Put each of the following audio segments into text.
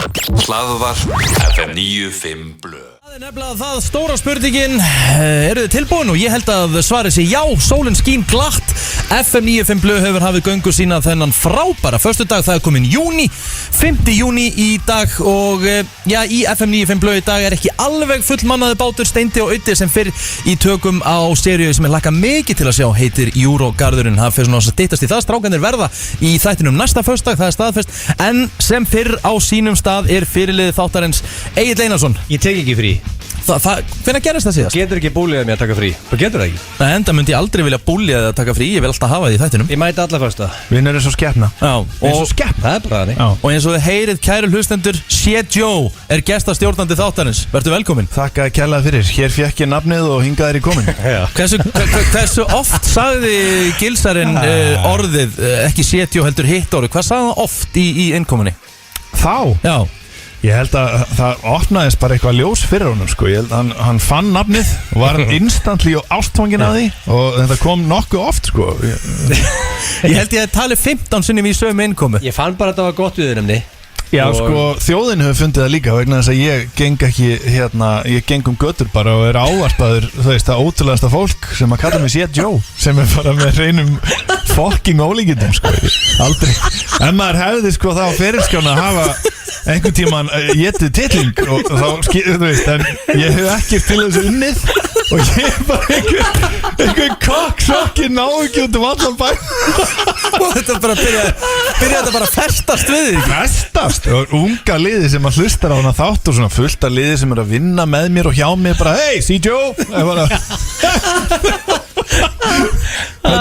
Hlaðvarp FM 95 Blö. Það nefnilega það stóra spurningin, eru þið tilbúin? Og ég held að svarið sé já, sólin skín glatt. FM 95 Blö hefur hafið göngu sína þennan frábæra föstudag. Það er komin júní, 5. júní í dag. Og já, í FM 95 Blö í dag er ekki alveg fullmannaði bátur. Steindi og Öddi sem fyrir í tökum á seríu sem ég hlakka mikið til að sjá, heitir Eurogarðurinn. Það fyrir svona að styttast í það. Strákanir verða í þættinum næsta föstudag, það er staðfest. En sem fyrr á sínum stað er fyrirliði þáttarins Egill Einarsson. Ég tek ekki frí. Hvernig gerist það síðast? Getur ekki búliðað mér að taka frí. Hvað getur það ekki? Nei, enda myndi ég aldrei vilja búliðað að taka frí. Ég vil alltaf hafa því í þættinum. Ég mæti alla fyrsta. Vinnur er svo skeppna. Já, og skeppna. Það er bara þannig. Og eins og þið heyrið kæru hlustendur, Shit Joe er gestastjórnandi þáttarins. Vertu velkomin. Þakka kærlega fyrir. Hér fékk ég nafnið og hingað er ég komin. Hversu oft sagði Gilsarinn orðið, ekki Shit Joe heldur hitt orðið? Hvað sagði hann oft í innkominni? Þá? Já. Ég held að það opnaðist bara eitthvað ljós fyrir honum sko. Ég held að hann fann nafnið og var instantly og ástfangin að því og þetta kom nokkuð oft sko. Ég held ég að tali 15 sinnum í sömu innkomu. Ég fann bara að það var gott við þennumni. Já sko, þjóðin hefur fundið það líka vegna þess að ég geng ekki ég geng götur bara og er ávarpaður þú veist, það ótrúlegasta fólk sem að kalla mig Shit Joe sem er bara með reynum fucking ólíkindum sko. Aldrei, en maður hefði sko þá ferilskjána að hafa einhvern tíman getið titling og þá, þú veist, en ég hef ekki til þessu unnið og ég er bara einhver kokksokki ná ekki út allan bæ og þetta bara byrja þetta bara að festast við þig. Festast? Og unga liði sem að hlustar á hana þátt og svona fullt af liði sem er að vinna með mér og hjá mér bara hey, see Joe Þetta er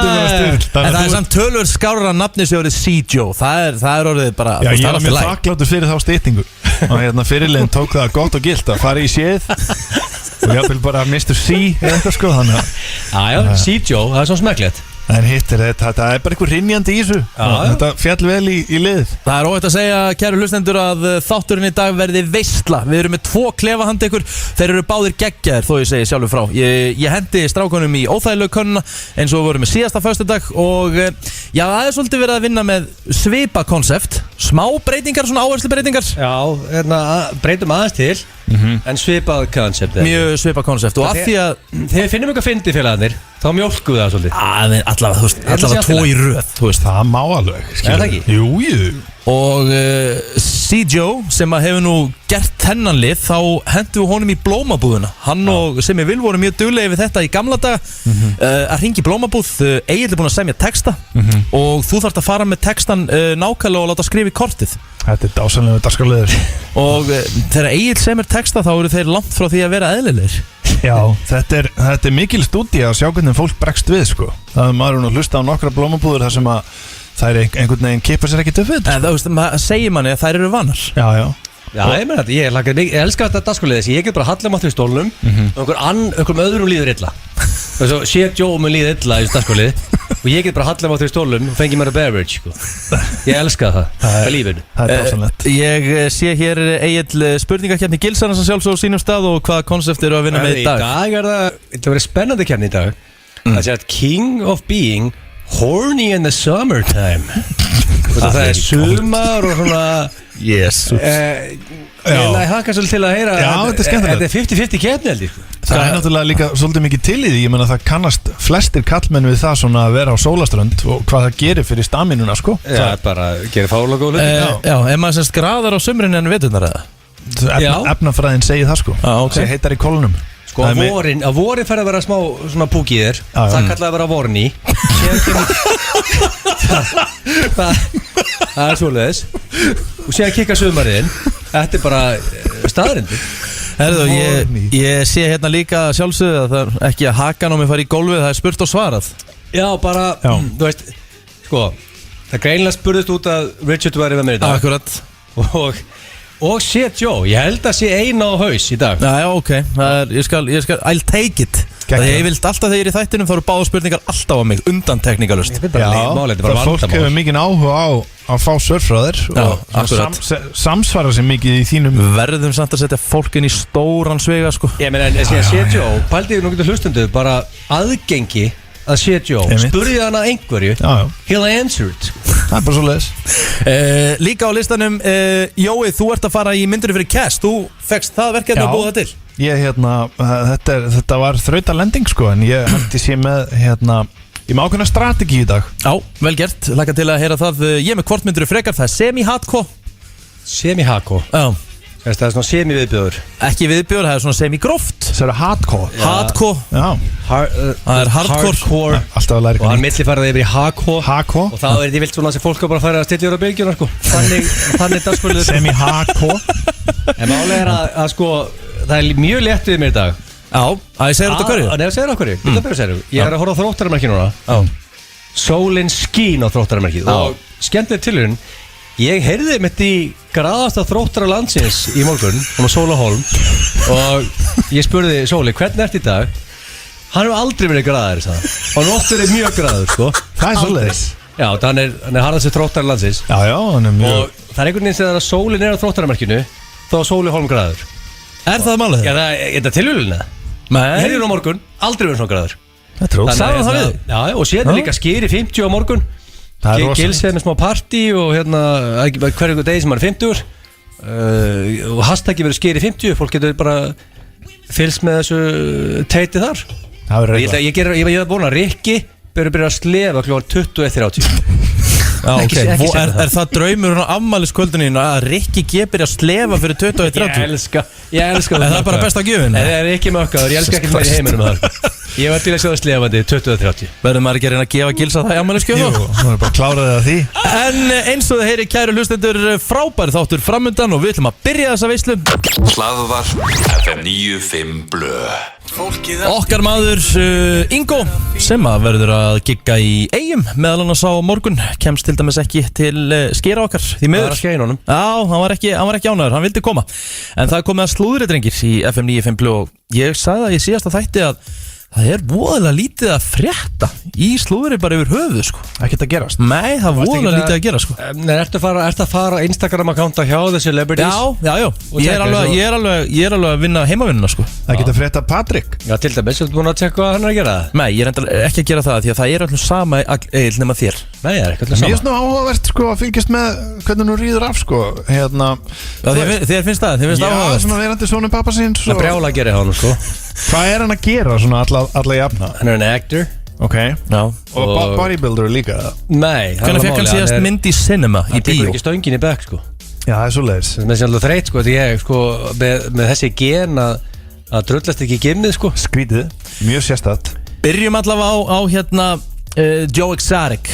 bara styrl. En það er samt tölur skárra nafni sem orðið See Joe. Það er orðið bara. Já, ég er mjög þakkláttur fyrir þá styttingu. Og fyrirliðin tók það gott og gilt að fara í séð og ég vil bara Mr. C eitthvað sko þannig. Já, See Joe, það er svo smekklegt. En hittir þetta er bara einhver hrynjandi í þessu. Þetta fjall vel í liðið. Það er óhætt að segja, kæru hlustendur, að þátturinn í dag verði veisla. Við erum með 2 klefahand ykkur. Þeir eru báðir geggjaðir, þó ég segi sjálfur frá. Ég hendi strákunum í óþægilegu könnuna eins og vorum með síðasta föstudag og já, það er svolítið verið að vinna með svipa konsept. Smá breytingar, svona áherslu breytingar. Já, breytum aðeins til en svipað konsept. Mjög svipa konsept og að því að þegar við finnum eitthvað fyndi félagarnir þá mjólkum við það svolítið. Allavega 2 í röð, þú veist. Það má alveg, það ekki? Jú. Og See Joe sem að hefur nú gert þennan lið, þá hendum við honum í blómabúðuna. Hann og Simmi Vil voru mjög duglegir við þetta í gamla daga að hringi í blómabúð. Egill er búin að semja texta og þú þarft að fara með textan nákvæmlega og láta skrifa í kortið. Þetta er dásamlega dagskrárliður. Og þegar Egill semur texta þá eru þeir langt frá því að vera eðlilegir. Já, þetta er mikil stúdía að sjá hvernig fólk bregst við sko. Það er maður nú að hlusta á nokkra blómabúður þar sem að það er einhvern veginn kipar sér ekki til fyrir. En það segir manni að þær eru vanar. Já, ég meina þetta, ég elska þetta dagskrárliðið. Ég get bara hallum á því stólnum og einhverjum öðrum líður illa. Og svo Shit Joe með líður illa í dagskrárliðið og ég get bara hallum á því stólum og fengi mér að beverage sko. Ég elska það lífinu. Það er dásamlegt. Ég sé hér Egill spurningakeppni Gilsarans að sjálfsögðu á sínum stað og hvaða konsept eru að vinna með í dag. Í dag er það verið spennandi keppni í dag. Það sé að King of Being Horny in the Summertime. Það er sumar og svona Jesus. Ég hlakka svolítið til að heyra. Já, þetta er skemmtilegt. Þetta er 50-50 keppni held ég. Það er náttúrulega líka svolítið mikið til í því. Ég meina það kannast flestir kallmenn við það svona að vera á sólaströnd og hvað það gerir fyrir staminuna sko. Já, bara gerir fálega góð hluti. Já, ef maður semst graðar á sumrin en veturnar eða? Efnafræðin segir það sko. Það heitar í kolunum. Sko á vorin fer að vera smá svona púk í þér. Það kallaði að vera vorni. Það er svoleiðis. Og séðan kikka sumariðinn. Þetta er bara staðrindur. Herðu, ég sé hérna líka sjálfsögðu að það er ekki að hakan á mig fara í gólfið. Það er spurt og svarað. Já, bara, þú veist, sko, það greinlega spurðist út að Richard væri með mér í dag. Akkurat. Og Shit Joe, ég held að sé eina á haus í dag. Já, ok, ég skal I'll take it. Það ég vilt alltaf þegar ég er í þættinum þá eru báða spurningar alltaf á mig, undan teknikalust. Það fólk hefur mikið áhuga á að fá surfræðir og samsvara sér mikið í þínum. Verðum samt að setja fólkin í stóran svega sko. Ég meina, Shit Joe, pældiði nú getur hlustundu bara aðgengi að sé Joe. Einmitt. Spurði hana einhverju, Já. he'll answer it. Það er bara svo leiðis. Líka á listanum Jói, þú ert að fara í myndunni fyrir Cast. Þú fegst það verkefni að búa það til. Þetta var þrautalending sko. En ég held ég sé með ég með ákveðna strategi í dag. Já, vel gert, laka til að heyra það. Ég með hvort myndur frekar, það er semi-hardcore. Semi-hako. Já, Það er svona semi-viðbjóður. ekki viðbjóður, það er svona semi-gróft. Það eru hardcore. Hardcore, Já, það er hardcore. alltaf að læra Og hann eitthvað. millifærði yfir í hako. Hako, Og þá er þetta vilt svona sem fólk bara færi að stilla á bylgjuna sko. Þannig dagsskólið. semi-hako. En málega er að sko, það er mjög létt við mér í dag. Já, að ég segir þetta hverju. Nei, segir það hverju. Þetta byrja að segja. Ég er að horfa á þróttaramerki núna. Já, Sólin skín á þróttaramerkið. Og skemmtileg tilhörun. Ég heyrði mitt í graðasta þróttara landsins í morgun, hún á Sólahólm. Og ég spurði Sóli, hvernig ert í dag? Hann hefur aldrei verið graðar, sagði hann. Og hann oft verið mjög graður, sko. Það er svo leiðis. Já, hann er harðast þróttara landsins. Já, hann er mjög. Og það er einhvern veginn þegar sólin er á þróttaramerkinu, þá er Sóli Hólm graður. er það málið Já, það? er þetta tilvílun eða? Ég heyrði hún á morgun, aldrei verið svona graður. Það er Sagði hann það við? Já, og síðan er líka skýri 50 á morgun. Það er rosa. Gilsið með smá partí og hverju degi sem hann er 50 og hashtaggi verið skýri 50. Fólk getur bara fylgst með þessu teiti þar. Það verður eitthvað. Ég var búin að Rikki byrja að slefa kl. 21:30. Já, ok, Ekki segja er það draumur á afmæliskvöldinu að Rikki G byrja að slefa fyrir 21:30? Ég elska Er það bara besta gjöfin? Það er ekki mökkaður, ég elska ekki meira í heiminum það. Ég var til að sjá það slefandi 20-30. Verður maður ekki að reyna að gefa Gilsa það í afmæliskjöf? Jú, það er bara kláraðið að því. En eins og þið heyri kæru hlustendur, frábæri þáttur framundan og við ætlum að byrja þessa veislu. Hlaðvarp FM 95 Blö. Okkar maður Ingo sem að verður að gigga í Eyjum meðal annars á morgun, kemst til dæmis ekki til skera okkar því Það miður. var að skeina honum. Já, hann var ekki ánæður, hann vildi koma. En það er komið að slúðri drengir í FM 95 Blö og ég sagði það í síðasta þætti að það er voðalega lítið að frétta í slúðri bara yfir höfuð sko. Ekkert að gerast. Nei, það er voðalega lítið að gera sko. Nei, ertu að fara Instagram-akkánta hjá The Celebrities? Já, ég er alveg að vinna heimavinnuna sko. Það geta frétta Patrik. Já, til dæmis, ertu búin að tjekka hvað hann er að gera það? Nei, ég er enda ekki að gera það því að það er alltaf sama Egil nema þér. Nei, það er ekkert Mér sama. finnst nú áhugavert sko að fylgjast með hvernig hún rýður af sko. Já, þér finnst það, þér finnst Já, áhugavert. svona verandi sonum pappa síns. Það er brjála að gera hann, sko. Hvað er hann að gera svona alla jafna? Hann er en actor. Ok. Já. Og bodybuilder líka. Nei, Hvernig fekk hann síðast mynd í cinema í Hann tekur bíó? ekki stöngin í bekk, sko. Já, það er svo leiðis. Það er sérlega þreyt, sko, því ég, sko, með þessi gen að drullast ekki gimmið, sko. Skrítið. Mjög sérstætt. Byrjum allavega á hérna Joe Exotic.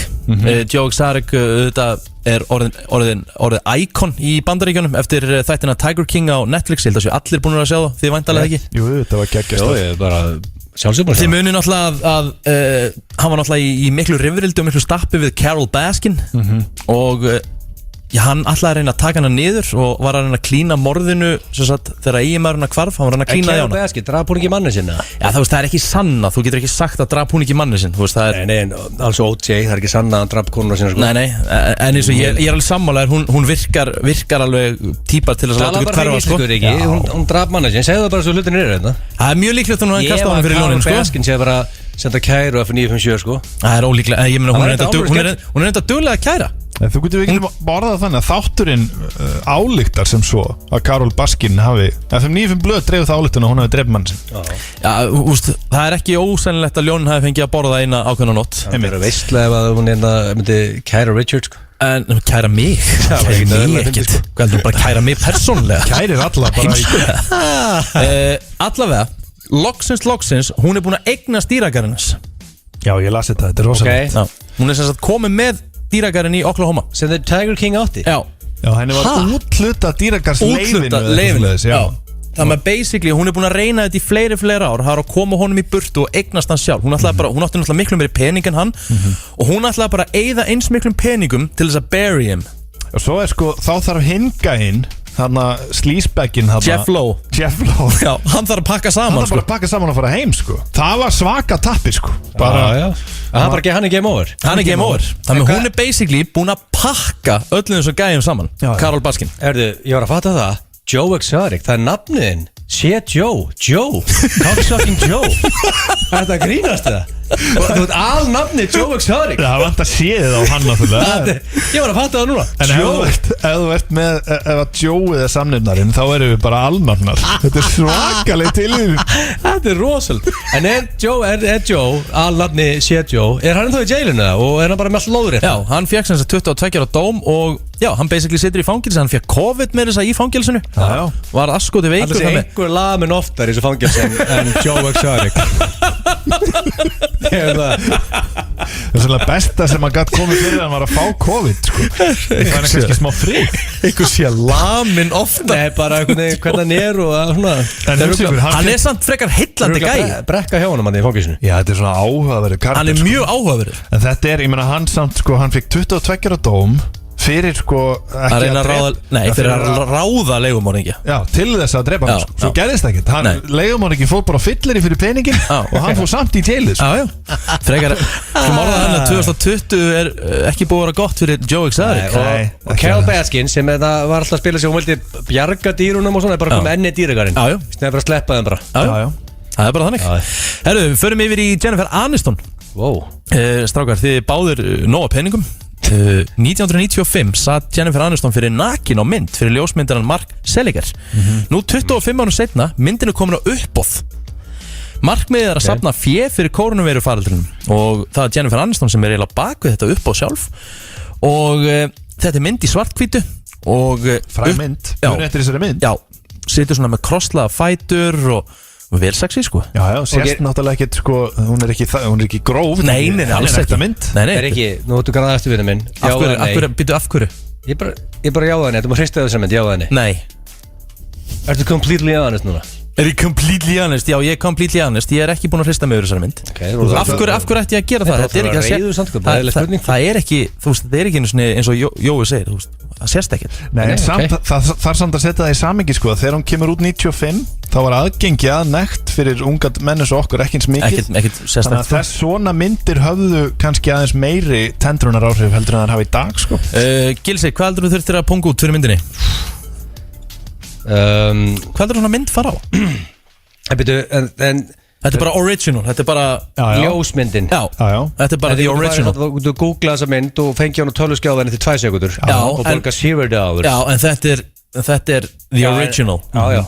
Joe Exotic þetta er orðið icon í Bandaríkjunum eftir þættina Tiger King á Netflix. Ég held að séu allir búin að sjá það, þið væntalega ekki. Jú, þetta var geggjast. Jó, ég er bara sjálfsögum. Þið munið náttúrulega að hann var náttúrulega í miklu rifrildi og miklu stappi við Carole Baskin og hann ætlaði að reyna að taka hana niður og var að reyna að klína morðinu þegar eiginmaðurinn að hvarf, hann var að reyna að klína Carole Baskin, draf hún ekki manni sinna? Já, það er ekki sanna, þú getur ekki sagt að draf hún ekki manni sinn, þú veist, það er... Nei, alls OJ, það er ekki sanna að hann draf konuna sinna, sko. Nei, en eins og ég er alveg sammálaður, hún virkar alveg típar til þess að láta ykkur hverfa, sko. Hún draf manni sinna, segðu það bara svo hlutin er þetta. Það er mjög líklegt að hún hafi kastað hann fyrir lónin, sko. Carole Baskin sé bara senda kæru F957, sko. Það er ólíklega, ég meina, hún er enda duglega að kæra. Þú getur ekki borðað þannig að þátturinn álíktar sem svo að Carole Baskin hafi FM 95 Blöð dreifð það álíktun og hún hafi dreifð mann sin. Já, úst, það er ekki ósennilegt að ljónin hafi fengið að borða eina ákveðna nótt. Það er veistlega ef að hún myndi kæra Richard, sko. En kæra mig? Kæra mig ekkert. Hvað heldur þú bara kæra mig persónlega? Kærir alla bara Allavega, loksins, hún er búin að eigna dýragarðinans. Já, ég las þetta er rosalega. Hún er sem sagt komið með dýragarðin í Oklahoma. Sem The Tiger King átti? Já. Já, henni var útluta dýragarsleifinu. Já. Það með basically, hún er búin að reyna þetta í fleiri ár. Það er að koma honum í burtu og eignast hann sjálf. Hún átti náttúrulega miklu meiri pening en hann og hún ætlaði bara að eyða eins miklum peningum til þess að bury him. Og svo er sko, þá þarf hingahinn þarna slísbegginn Jeff Lowe. Já, hann þarf að pakka saman. Hann þarf bara að pakka saman og fara heim, sko. Það var svaka tappi, sko. Bara, hann er game over. Hann er game over. Þannig hún er basically búin að pakka öllum þessum gæjum saman. Carole Baskin. Erðu, ég var að fatta það. Joe Exotic, það er nafniðinn. Sé Joe. Cocksucking Joe. Er þetta grínast það? Þú veit alnafni Joe Exotic. Það vant að sé þið á hann náttúrulega. Ég var að fatta það núna. En ef þú ert með, ef að Joe er samnefnarinn, þá erum við bara alnafnar. Þetta er svakaleg tilvíðin. Þetta er rosald. En er Joe, alnafni sé Joe, er hann þá í jailinu það og er hann bara með allt lóðrétt? Já, hann fekk sem sagt 22 ára dóm og já, hann basically situr í fangilsi, hann fekk COVID með þess að í fangilsinu. Já. Var askoti veikur. Það sé einhver lamin oftar í þessu fangilsi en Joe Exotic. Það er svona besta sem að gætt komið fyrir hann var að fá COVID sko. Það er kannski smá frík. Einhver sé lamin ofta. Nei, bara hvernig hann er og svona. Hann er samt frekar heillandi gæi. Brekka hjá honum hann í fangilsinu. Já, þetta er svona áhugaverður karakter. Hann er mjög áhugaverður. En þetta er, ég meina hann samt sko, hann fikk 22 ára dóm fyrir sko að reyna að ráða, nei, fyrir að ráða leigumorðingja. Já, til þess að drepa hann sko. Svo gerðist ekkert, leigumorðingi fór bara fyllir fyrir peningin og hann fór samt í jailið sko. Já, frekar sem orðað hann að 2020 er ekki búið að vera gott fyrir Joe Exotic. Og Carol Baskin sem var alltaf að spila sig, hún vildi bjarga dýrunum og svona, bara komið enni dýragarinn. Já, já. Snæði bara að sleppa þeim bara. Já. Það er bara þannig. Herru, við förum yfir í Jennifer Aniston. Strákar, þið báðir nóg af peningum. 1995 satt Jennifer Aniston fyrir nakin á mynd fyrir ljósmyndarann Mark Seliger. Nú 25 árum setna myndin er komin á uppboð. Markmiðið er að safna fé fyrir kórónuveirufaraldrinum og það er Jennifer Aniston sem er eiginlega bak við þetta uppboð sjálf og þetta er mynd í svarthvítu og fræg mynd, mjög eftir þessari mynd. Já, situr svona með krosslaða fætur og vel sexy sko. Já, sést náttúrulega ekkert sko, hún er ekki gróf. Nei, alls ekki. Nei. Er ekki, nú ertu grann aðeins til vinnu minn. Af hverju? Ég bara jáða henni, þetta má hristaði þessar mynd, jáða henni. Nei. Ertu completely honest núna? Er ég completely honest? Já, ég er completely honest. Ég er ekki búin að hrista mig yfir þessari mynd. Af hverju ætti ég að gera það? Það er ekki, þú veist, það er ekki eins og Jói segir, þú veist, það sést ekkert. Nei, en samt, það er samt að setja það í samingi sko, þegar hún kemur út 95 þá var aðgengi að nekt fyrir unga menn eins og okkur ekki eins mikið. Ekkert sérstakt. Þannig að þess svona myndir höfðu kannski aðeins meiri tendrunar áhrif heldur en það hafa í dag sko. Gilsi, hvað heldur þú þurftir að punga út fyrir myndinni? Hvað heldur svona mynd fara á? Þetta er bara original, þetta er bara ljósmyndin. Já, þetta er bara the original. Þú googla þessa mynd og fengi hann á töluskjáðan eftir 2 sekundur og borga $0. Já, en þetta er the original. Já,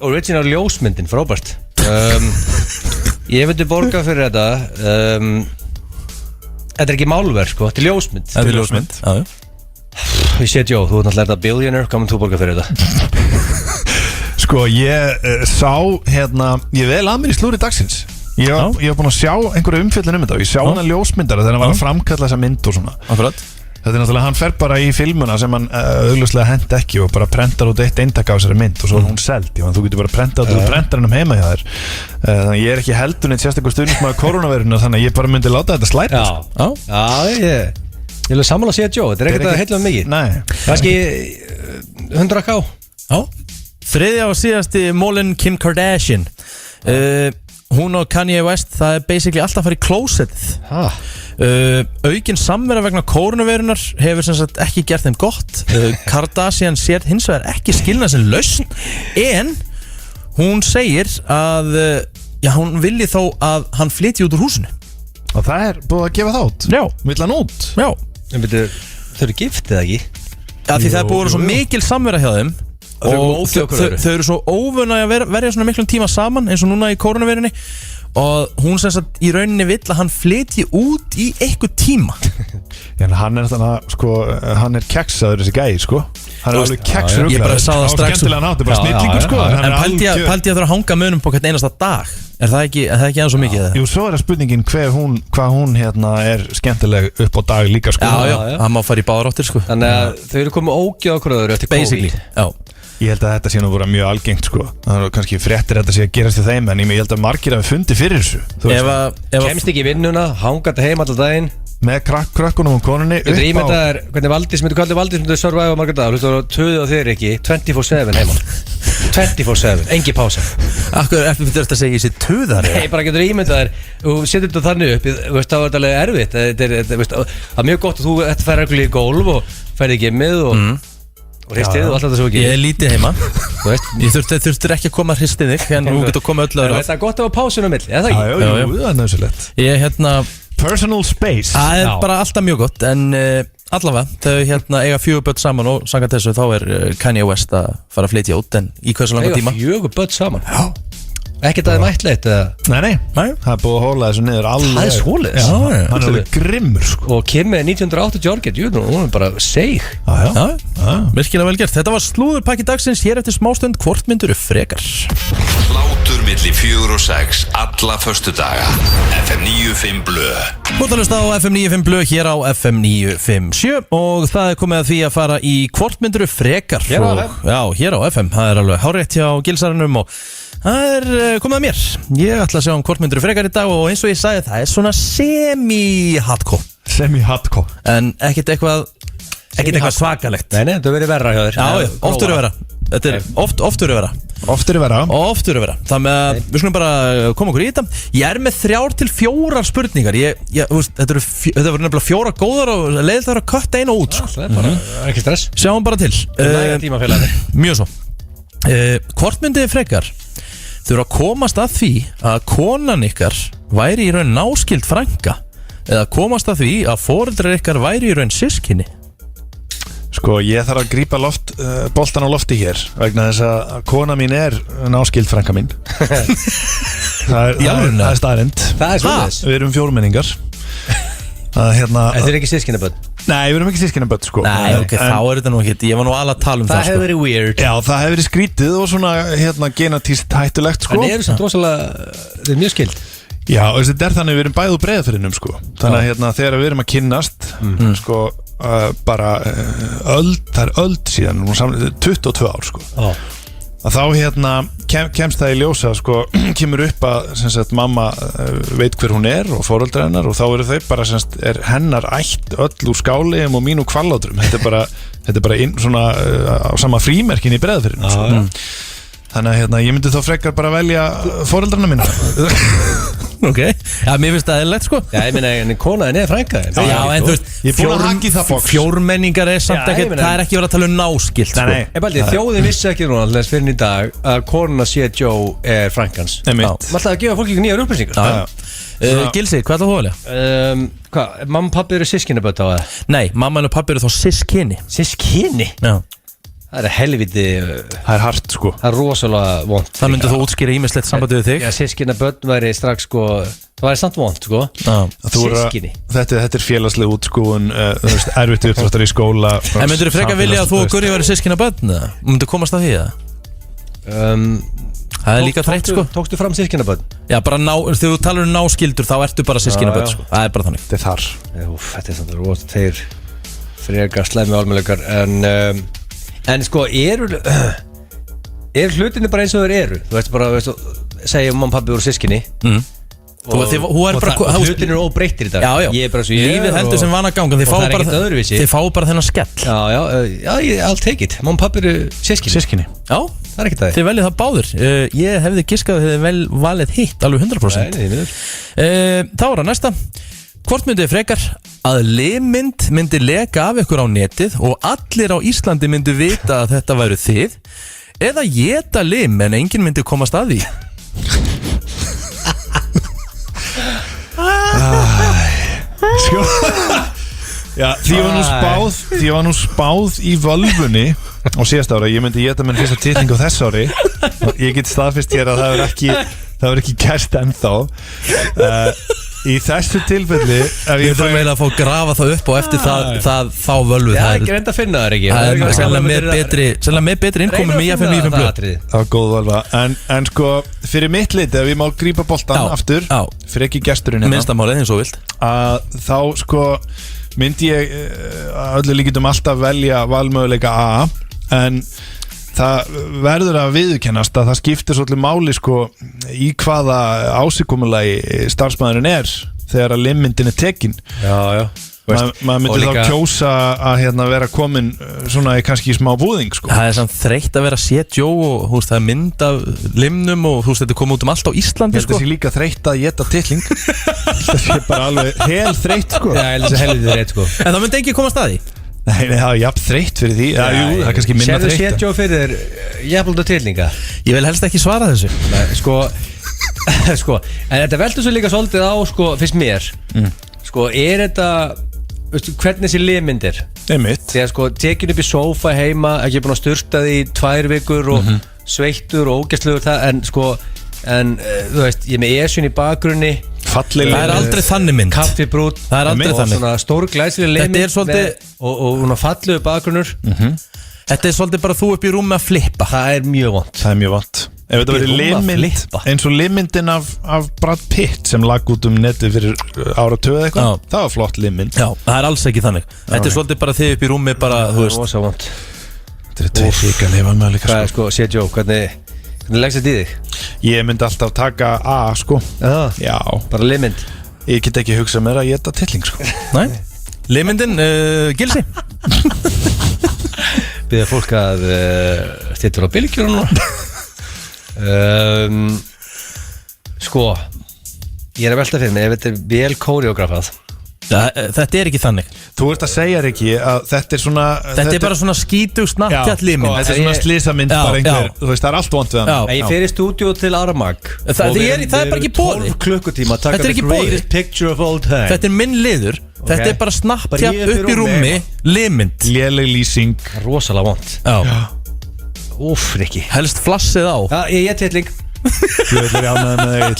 original ljósmyndin, frábært. Ég myndi borga fyrir þetta. Þetta er ekki málverk sko, þetta er ljósmynd. Þetta er ljósmynd, já. Ég sé Joe, þú ert náttúrulega billionaire, hvað mun þú borga fyrir þetta? Sko, ég sá ég vel að mér í slúri dagsins. Ég var búin að sjá einhverju umfjöllun þetta og ég sjá hana ljósmyndara þegar hann var að framkalla þessa mynd og svona. Akkurat. Þetta er náttúrulega, hann fer bara í filmuna sem hann augljóslega hent ekki og bara prentar út eitt eintak af þessari mynd og svo er hún seld. Þú getur bara prentað út og prentar hann heima hjá þér. Þannig að ég er ekki heldur neitt sérstaklega stuðningsmaður koronaveiruna, þannig að ég bara myndi láta þetta slæta. Ég vil sammála að segja Joe, þetta er ekkert að heilla mikið. Nei. Kannski 100k. Já. Þriðja og síðasti mólin Kim Kardashian. Hún og Kanye West, það er basically alltaf að fara í klósettið. Aukin samvera vegna kórónuveirunar hefur sem sagt ekki gert þeim gott. Kardashian sér hins vegar ekki skilna sem lausn, en hún segir að hún vilji þó að hann flytji út úr húsinu. Og það er búið að gefa þátt? Já. Vill hann út? Já. En betur, þau eru gift eða ekki? Já, því það er búið að vera svo mikil samvera hjá þeim og þau eru svo óvun að verja svona miklum tíma saman eins og núna í koronaveirunni og hún sem sagt í rauninni vill að hann flytji út í eitthvað tíma. Já, hann er þannig sko, hann er keksaður þessi gæi sko. Hann er alveg keksur ég bara sá það strax skemmtilega nátt, bara snillingur sko. En pældi ég að þurfa að hanga munum på hvern einasta dag. Er það ekki aðeins svo mikið það? Jú, svo er það spurningin hvað hún er skemmtileg upp á dag líka sko. Já, hann má fara í báðar áttir sko. Þannig að þau eru komið ógjöð okkur öðru eftir basically. COVID. Já. Ég held að þetta sé nú bara mjög algengt sko. Það er kannski fréttir þetta sé að gerast í þeim, en ég held að margir hafi fundið fyrir þessu. Kemst ekki í vinnuna, hanga þetta heim alltaf daginn með krökkunum og konunni upp á. Hvernig Valdís myndi survive á margar dagar. Þú veist, töðu á þér ekki 24/7 heima. 24/7, engi pása. Akkur eftir þetta segja ég sé töðar. Nei, bara getur ímyndaðir. Þú setur þetta þannig upp, þá er þetta alveg erfitt. Það er mjög gott að þú fær reglulega í gólf og færði gimmið Og hristið og allt þetta svo ekki Ég er lítið heima Þú veist Ég þurftir ekki að koma að hristið þig En þú getur komið öllu öðru Þetta er gott að hafa pásun á milli, eða það ekki? Já, það er nöðsulegt Ég Personal space Það er Já. bara alltaf mjög gott En allavega, þau eiga 4 börn saman Og samkvæmt þessu þá er Kanye West að fara að flytja út En í hversu langa tíma? 4 börn saman Já Ekkert að þeim ætleitt Nei, það er búið að hóla þessu niður alveg Það er svoleiðis. Já, Já, hann er alveg grimmur sko Og Kim er 1980 árgett, hún er bara seig Já, virkilega vel gert Þetta var slúðurpakki dagsins Hér eftir smástund, hvort myndur frekar Hlátur milli 4 og 6 alla föstudaga. FM 95 Blö. Mótalust á FM 95 Blö hér á FM 957 Og það er komið að því að fara í hvort myndur frekar Hér á og, FM. Já, hér á FM Það er alveg hárétt hjá Gilsarunum Og það er komið að mér Ég ætla að sjá hvort myndur frekar í dag Og eins og ég sagði það er svona semi-hardcore Semi-hardcore En ekkert eitthvað svakalegt Nei, þetta verið verra hjá þér Já, oft eru vera Þetta er oft eru vera Oft er vera Oft eru vera Það með að við skulum bara koma okkur í þetta Ég er með 3 til 4 spurningar þú veist, Þetta verður nefnilega 4 góðar Og leiðilegt að vera að kötta einu út sko. Það er bara, ekki stress Sjáum bara til Næga tímafélagi Mjög svo Hvort myndið þið frekar Þurfa að komast að því að konan ykkar væri í raun náskild frænka Eða komast að því að foreldrar ykkar væri í raun systkini Sko, ég þarf að grípa boltan á lofti hér vegna þess að kona mín er náskild frænka mín Það er staðrind Það er svoleiðis Við erum 4-menningar En þið er ekki sískinaböld Nei, við erum ekki sískinaböld sko Nei, ok, þá er þetta nú ekki Ég var nú alveg að tala um það Það hefur sko. verið weird Já, það hefur verið skrítið og svona genatíst hættulegt sko En eru samt rosalega Þið er mjög skild Já, þetta er þannig við erum bæði úr Breiðafirðinum sko Þannig að þegar við erum að kynnast sko bara það er öld síðan 22 ár sko að þá kemst það í ljósa sko, kemur upp að sagt, mamma veit hver hún er og foreldrar hennar og þá eru þau bara er hennar ætt öll úr Skáliðum og mínu Hvallátrum þetta er bara svona á sama frímerkin í Breiðafirðinum sko. Þannig að ég myndi þá frekar bara velja foreldrarna minna Ok, já, mér finnst það eðlilegt sko Já, ég meina, en konaðin er frænka Já, en þú veist, Ég er búin að haka í það box. fjórmenningar er samt Já, ekki, ég meina- það er ekki verið að tala um náskilt sko. Nei, Ég baldi, þjóðin vissi ekki núna alltaf fyrir í dag að konuna sé Joe er frænkans Einmitt. Maður ætlaði að gefa fólki ekki nýjar upplýsingar Já. Gilsi, hvað er það að hóðlega? Hvað, mamma og pappi eru sískinaböld á það? Nei, mamma og pappi eru þá sískinni Sískinni? Já. Það er helviti það er hart sko Það er rosalega vond Það myndir þú útskýra ímislegt sambandið við þig Já, sískinaböld væri strax sko Það væri samt vond sko Sískinni Þetta er félagsleg útskúun erfitt uppdráttar í skóla En myndir þú frekar vilja að þú og Gurri væri sískina börn? Myndir þú komast að því það? Það er líka þreytt sko Tókstu fram sískinaböld? Já, bara þegar þú talar um náskildur þá ertu bara sískina börn sko Það er bara þannig Þetta er þar Þetta er samt rosalega Þeir frekar slæmi álmjöleikar En sko, eru hlutinni bara eins og þeir eru? Þú veist bara, segja mamma og pappi voru sískinni Hlutinni eru óbreyttir í dag Já, já, Ég er bara svo ég lífið heldur sem vanagangan og það er ekkert öðruvísi. Þið fá bara þennan skell I'll take it Mamma og pappi eru sískinni Já, Það er ekkert það þið veljið það báður Ég hefði giskað að þið valið hitt alveg 100% Þá er það næsta Hvort myndið frekar að limmynd myndi leka af ykkur á netið og allir á Íslandi myndi vita að þetta væru þið eða geta lim en enginn myndi komast að því Sko Já, því var nú spáð í völvunni á síðast ára, ég myndi geta minn fyrsta titling á þess ári og ég get staðfist hér að það er ekki gerst ennþá í þessu tilfelli Við þurfum eiginlega að fá að grafa það upp og eftir þá völvu Já, ekki reynda að finna það ekki Það er sannlega með betri innkomum í FM 95 Blöð Það var góð völva En sko, fyrir mitt liti, ef ég má grípa boltan aftur fyrir ekki gesturinn Minnstamáli, eins og vilt að þá sko myndi ég öllu líkitum alltaf velja valmöguleika A en það verður að viðurkennast að það skiptir svolítið máli sko í hvaða ásíkomulagi starfsmæðurinn er þegar að limmyndin er tekin Já maður myndi þá kjósa að vera komin svona í kannski smá búðing sko. Það er samt þreytt að vera að sé Joe og það er mynd af limnum og þetta er komið út um allt á Íslandi Þetta sé líka þreytt að geta titling Þetta sé bara alveg hel þreytt sko. Já, helviti þreytt sko En það myndi ekki komast að því Nei, það er jafn þreytt fyrir því jú, það er kannski minna þreytt Sérðu Joe fyrir þér jafnblóta trillinga? Ég vil helst ekki svara þessu. Nei, sko en þetta veldur svo líka svolítið á, sko, fyrst mér sko, þetta veistu, hvernig þessi liðmynd er Einmitt. Þegar sko, tekin upp í sófa heima ekki búin að sturta því 2 vikur og sveittur og ógæstlegur það en þú veist, ég er með esjun í bakgrunni Falleg Það er aldrei þannig mynd. kaffibrút Það er aldrei og þannig. svona stór glæsileg liðmynd Þetta er svolítið- og fallegu bakgrunnur Þetta er svolítið bara þú upp í rúmi að flippa. það er mjög vont Það er mjög vant Ef þetta verið Rúm að limmynd flippa. eins og limmyndin af Brad Pitt sem lag út netið fyrir áratug eða eitthvað Já. Það var flott limmynd Já, það er alls ekki þannig. Þetta er svolítið bara þið upp í rúmi bara, þú veist. rosa vont Þetta er tveir sík að lifa með líka hvað er sko, sé Joe, hvernig leggst þetta í þig? Ég myndi alltaf taka A sko Já Bara liðmynd Ég get ekki hugsað mér að ég geta tilling sko Nei. Liðmyndin, Gilsi. Byrða fólk að stýttur á bylgjur núna Sko ég er að velta fyrir mig ef þetta er vel koreografað Þetta er ekki þannig. Þú ert að segja ekki að þetta er svona Þetta er bara svona skítug snabbtjátt liðmynd. Þetta er svona slísamynd Já, bara einhver já. Þú veist, það er allt vont við hann Já. En ég fer í stúdíu til Armag Það er bara ekki boði. 12 klukkutíma að taka Þetta er ekki the boði. greatest picture of all time Þetta er minn liður. Þetta er bara snabbtjátt Bara ég upp í upp í rúmi, rúmi. liðmynd. Léleg lýsing Rosalega vont Já. Úff, Rikki Helst flassið á. Já, ég er titling Þú ætlar ég ánægði með þig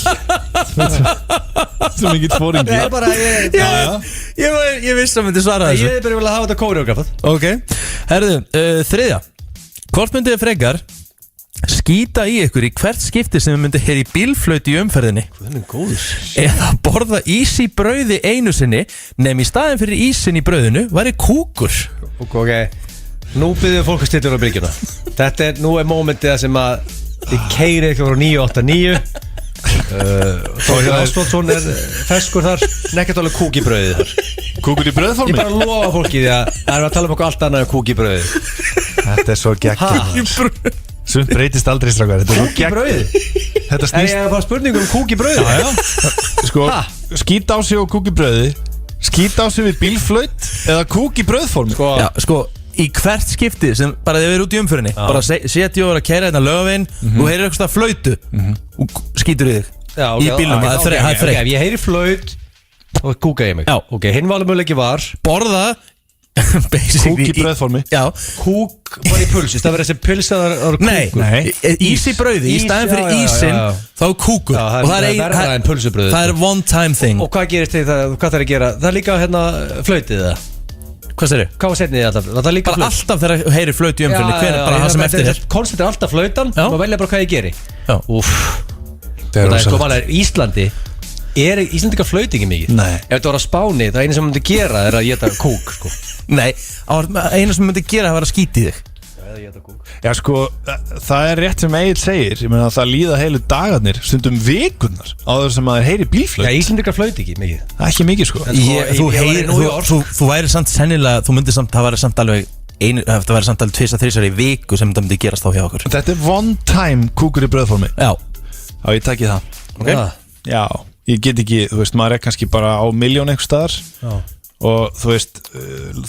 Svo mikið fóringi Ég er bara, Ég vissi að myndi svara þessu. ég er bara vel að hafa þetta koreografað Ok, herðu, þriðja. Hvort myndið þið frekar skýta í ykkur í hvert skipti sem þið myndið heyra í bílflöyti í umferðinni Hvernig góður eða borða ís í brauði einu sinni nefn í staðin fyrir ísin í brauðinu væri kúkur? Ok, nú byrjuðu fólk að stýttur á bylgjuna Nú er mómentið sem að þið keiri eitthvað frá 989 Þóri Ásvaldsson er feskur þar nekkert alveg kúk í brauðið þar Kúkur í Ég brauðformi bara lofa fólki því að það er að tala um okkur allt annað en kúk í brauðið Þetta er svo geggjum Sumt breytist aldrei strákar Þetta er svo Kúk í brauðið? Þetta Er snýst ég að fá spurningum um kúk í brauðið? Já, sko, Ha? skýta á sig og kúk í brauði Skýta á sig við bílflaut Eða kúk í brauðformi Sko, Já, sko, í hvert skipti sem bara þið verið út í umferðinni bara setja og að kæra hérna lögavinn og heyrir eitthvað flöytu og skýtur í þig já, í bílnum, það er þreytt. Ef ég heyri flaut og kúka ég mig Já. Ok, hinn valumöguleiki var Borða Kúk basically í brauðformi Já, kúk var í pulsis Það verður þessi pulsaðar nei, Nei. ís í brauði í Ís, staðin fyrir já, já, ísinn já. þá er kúkur Já, og það er verra en pulsubrauðið. það er one time thing. Og hvað gerist þið það, hvað það er að gera? Það er líka hérna flautið það Hvað sér þið? Hvað var setnið alltaf? Það er líka Bara alltaf þegar heyri flöyti í umferðinni hver bara það sem eftir er. Konstant er alltaf flautan Já. og velja bara hvað ég geri Já. Úff Það Það er sko málega Íslandi Íslandika flauti ekki mikið Nei. Ef þetta var á Spáni það eina sem myndi gera er að geta kúk sko. Nei, eina sem myndi gera það var að skýti þig. Já sko, það er rétt sem Egil segir Ég meina það líða heilu dagarnir Stundum vikurnar Áður sem að þeir heyri bílflaut Já, Íslandika flauti ekki mikið Það er ekki mikið sko En sko, Þú ég var í heyrir, New York. þú væri samt sennilega, þú myndir samt, það væri samt alveg það væri samt alveg 2-3 í viku sem það myndi gerast þá hjá okkur. Þetta er one time kúkur í brauðformi Já, Já, ég takki það ok. Já, ég get ekki, þú veist, maður er kannski bara á miljón einhver staðar og þú veist,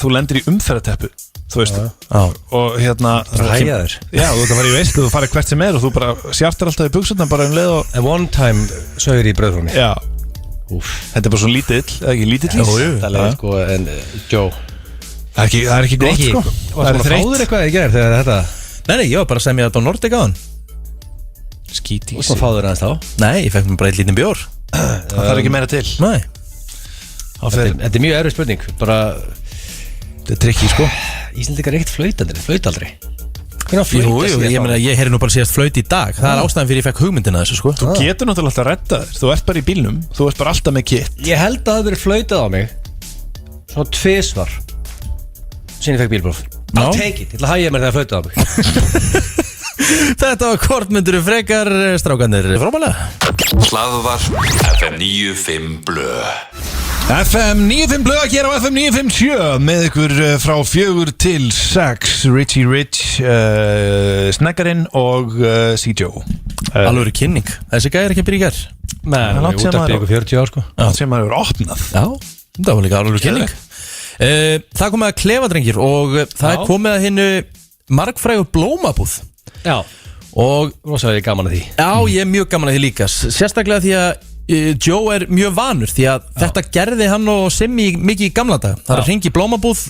þú lendir í umferðateppu þú veist, og hérna hægja þér. Já, þú ert að fara í veist, þú farið hvert sem er og þú bara sjartar alltaf í buxurnar bara leið og En one time sögur í brauðformi já, þetta er bara svo lítill eða ekki lítill ís Það er sko, en Joe Það er ekki gott sko Varst þú að fá þér eitthvað í gerð þegar þetta Nei, ég var bara að semja þetta á Nordic aðan. skítís Varst þú að fá þér aðeins þá Nei, ég fekk mér bara eitt lítinn bjór. Það þarf ekki meira til Nei. Þetta er mjög erfið spurning Bara Þetta er trikki sko Íslandikar er ekkert flautaldri Hvernig Jú, ég meina, ég heyri nú bara síðast flöyti í dag. Það er ástæðan fyrir ég fekk hugmyndina þessu, sko. Þú getur náttúrulega alltaf að redda þér Þú ert bara í bílnum, þú ert bara alltaf með kitt Ég held að það hafi verið flautað á mig Svona 2 svar Sinni fekk bílbróf I'll take it, ég ætla að hægja mér þegar flautað á mig Þetta var kortmyndur frekar strákanir. Frábælega. Hlaðvarp FM 95 Blö. FM 95 blöða hér á FM 957 með ykkur frá 4 til 6 Richie Rich, Sneggarinn og C-Joe Alveg kynning. Þessi gæði er ekki að byrja í gær. Nei, langt út síðan af maður- byggu 40 ár sko sem maður hefur opnað Já, það var líka alveg kynning. Það komið að klefadrengir og það er komið að hinnu margfrægu blómabúð. Já, og rosalega gaman að því. Já, ég er mjög gaman að því líka. Sérstaklega því að Joe er mjög vanur því að þetta gerði hann og Simmi mikið í gamla dag. Það er að hringi í blómabúð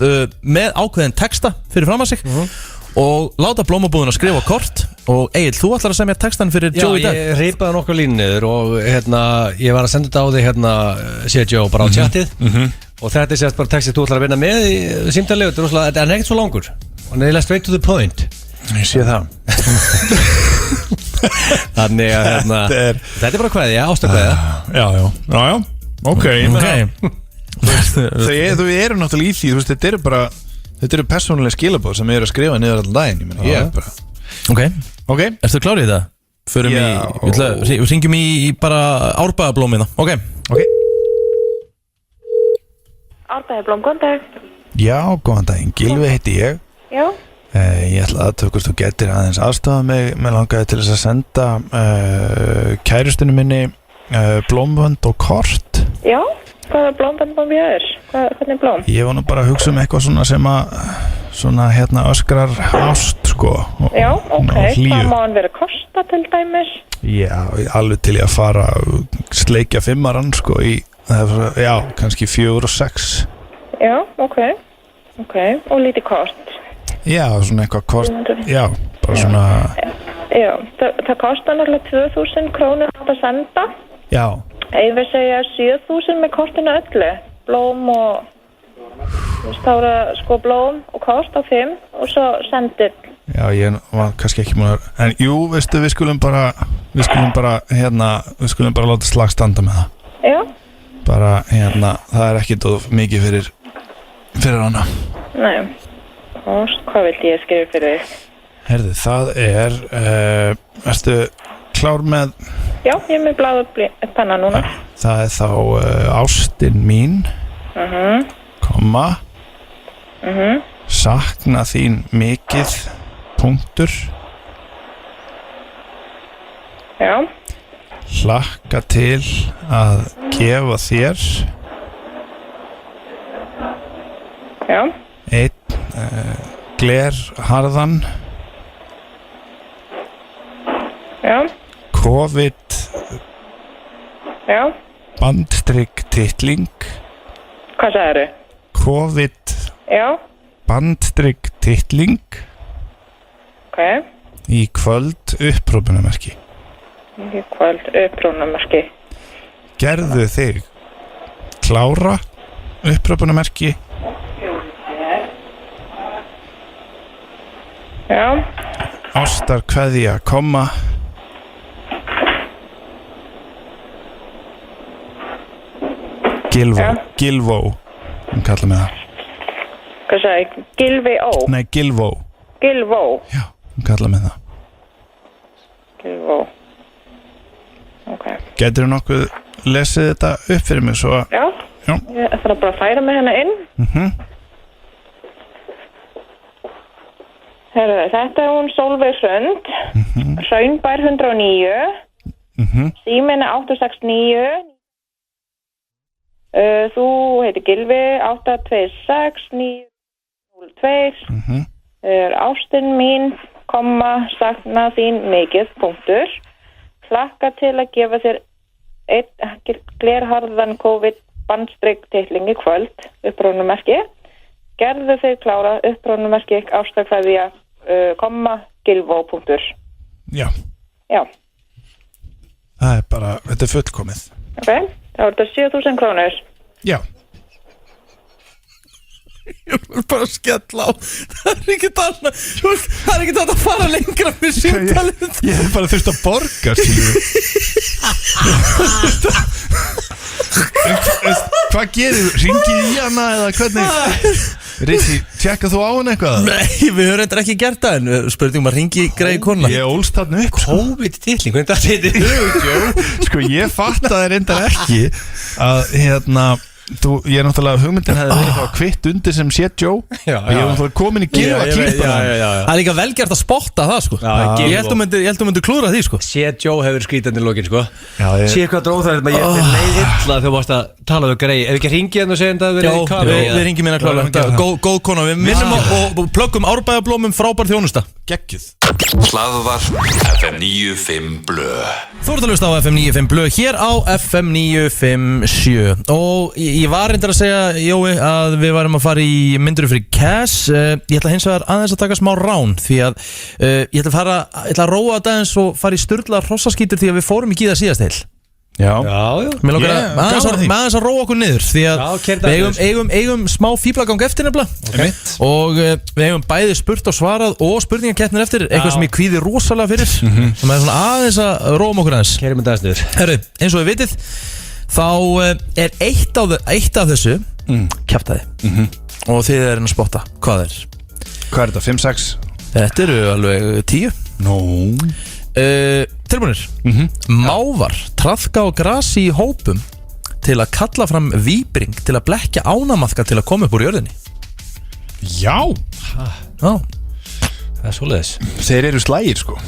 með ákveðin texta fyrir fram að sig og láta blómabúðuna skrifa kort og Egill, þú ætlar að semja textan fyrir Joe í dag. Já, ég reypaði nokkuð línu niður og ég var að senda þetta á þig sé Joe bara á tjattið og þetta er sérst bara textið þú ætlar að vinna með í símtalegu, þetta er ekkert svo langur og neðilega straight to the point. Ég sé það. Þannig að þetta er bara kveðja, ástakveðja. Já, ok, þau eru náttúrulega í því, þú veist, þetta eru persónulega skilabóð sem ég er að skrifa niður allan daginn, ég er bara Ok, ertu klárið í það? Förum við ringjum í bara árbæðablómið. Ok Árbæðablóm, góðan dag. Já, góðan daginn, Gylfi heiti ég. Já. Ég ætla að tökast þú getur aðeins aðstofa mig. Mér langaði til þess að senda kærustinu minni blómvönd og kort. Já, hvaða blómvönd má við er? Hvernig blóm? Ég var nú bara að hugsa eitthvað svona sem að öskrar ást, sko. Já, ok. Hvað má hann vera kosta til dæmis? Já, alveg til ég að fara sleikja 5-arann, sko, já, kannski 4 og 6. Já, ok, og lítið kort. Já, svona eitthvað kort, já, bara svona... Já, það kostar náttúrulega 2.000 krónur að senda. Já. Ég vil segja 7.000 með kortinu öllu. Blóm og... stára sko blóm og kort á 5 og svo sendir. Já, ég var kannski ekki múin að... En jú, veistu, við skulum bara láta slag standa með það. Já. Bara, það er ekki of mikið fyrir hana. Nei. Og hvað vilt ég skrifa fyrir þig? Herðu, það er ertu klár með? Já, ég er með bláðu penna núna. Það er þá ástin mín komma sakna þín mikið punktur Já. Hlakka til að gefa þér Já. Einn glerharðan Já. COVID Já. bandstrykk titling. Hvað sagðirðu? COVID Já. bandstrykk titling. Ok. Í kvöld upprópunamerki. Í kvöld upprópunamerki. Gerðu þig klára upprópunamerki. Já. Ástar kveðja komma. Gilvó hún kalla mig það. Hvað sagði? Gylfi Ó? Nei, Gilvó. Já, hún kalla mig það. Gilvó. Ok. Getur þú nokkuð lesið þetta upp fyrir mig svo? Já. Ég ætla bara að færa mig hérna inn. Herðu, þetta er hún Sólveig Hrund, Hraunbær 109, síminn er 869, þú heitir Gylfi, 826-902, ástin mín, komma, sakna þín mikið, punktur, hlakka til að gefa þér einn glerharðan COVID bandstrykk titling í kvöld, upprópunamerki, gerðu þig klára upprópunamerki, ástakveðja, komma, Gilvó, punktur. Já. Já. Það er bara, þetta er fullkomið. Ok, þá er þetta 7.000 krónur. Já. Ég vil bara skella á. Það er ekkert annað. Það er ekkert að fara lengra með símtalið. Ég hef bara þurft að borga, Hvað gerir þú? Ringið í hana eða hvernig? Ritsi, tjekka þú á hann eitthvað? Nei, við höfum reyndar ekki gert það. En spurning að ringi greið kona. Ég ólst þarna upp. COVID-titling, hvernig það heitir hugjóð? Sko, ég fattaði reyndar ekki að ég er náttúrulega hugmyndin hefði verið þá kvitt undir sem Shit Joe Já, og ég er náttúrulega komin í gil að klippa hann. Það er líka velgjart að spotta það sko. Ég held þú myndir klúðra því sko. Shit Joe hefur skrítandi lókin sko. Já, Sér hvað dróð það er ég leið illa þegar þú varst að tala um grei. Ef ekki hringi hérna og segja þetta Já, við ringjum hérna klálega. Góð kona, við minnum og plöggum Árbæjarblómum frábær þjónusta. geggjuð. Hlaðvarp FM 95 Blö. Þú ert að hlusta á FM 95 Blö hér á FM 957 og ég var reyndar að segja, Jói, að við varum að fara í myndur fyrir Cash. Ég ætla hins vegar aðeins að taka smá rán því að ég ætla að róa þetta eins og fara í sturla hrossaskítur því að við fórum ekki í það síðast heil. Já. Mér lókar aðeins að róa okkur niður því að við eigum smá fíblagang eftir nefnilega og við eigum bæði spurt og svarað og spurningakeppnir eftir, eitthvað sem ég kvíði rosalega fyrir sem er svona aðeins að róa okkur aðeins. Kerum þetta aðeins niður. Herru, eins og við vitið þá er eitt af þessu kjaftaði og þið erum að spotta hvað er. Hvað er þetta, 5-6? Þetta eru alveg 10. Nó Tilbúinir. Mávar traðka á grasi í hópum til að kalla fram víbring til að blekkja ánamaðka til að koma upp úr jörðinni. Já. Já. Það er svoleiðis. Þeir eru slægir sko.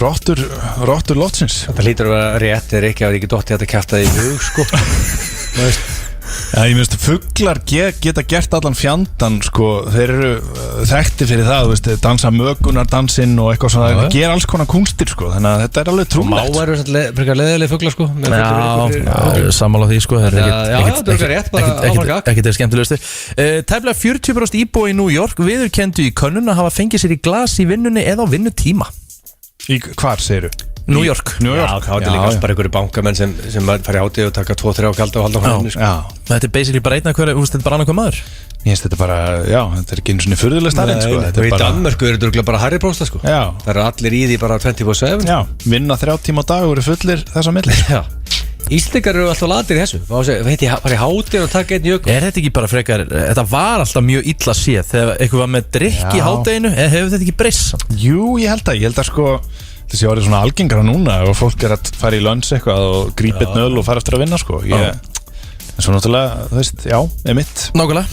Rottur lotsins. Þetta hlýtur að vera rétt er ekki að það ekki dotti að þetta kjaftaði í hug sko. Þú veist. Já, ég minnst fuglar geta gert allan fjandan sko, þeir eru þekkti fyrir það, þú veist, dansa mögunardansinn og eitthvað svona, gera alls konar kunstir sko, þannig að þetta er alveg trúlegt. Mávar eru frekar leðileg fuglar sko. Já, sammála því sko. Já, þetta er rétt, bara áframgak. Ekkert er skemmtilegustu. Tæplega 40% íbúi í New York viðurkenndu í könnun að hafa fengið sér í glas í vinnunni eða á vinnutíma. Hvar segirðu? New York. Já, það er líka bara einhverju bankamenn sem fara í hátíð og taka 2-3 á kalda og halda á hann sko. Þetta er basically bara einn að hverja, þetta er bara annað hver maður. Ég finnst þetta bara, já, þetta er ekki einu svona furðuleg starrinn sko. Og í Danmörku eru þetta bara Harry Brósta sko. Já. Það eru allir í því bara 24/7. Já, vinna 3 tíma á dag og eru fullir þess að milli. Já. Íslendingar eru alltaf latir í þessu. Veit ég, bara í hátíð og taka einn jökul. Er þetta ekki bara frekar, þetta var alltaf mjög illa séð þegar eitthvað var með drikk í hádeginu, hefur þetta ekki breyst? Jú, ég held að sko þessi orðið svona algengara núna og fólk er að fara í lunch eitthvað og grípa eitt nöl og fara eftir að vinna sko. En svo náttúrulega, þú veist, já, mitt. Nákvæmlega.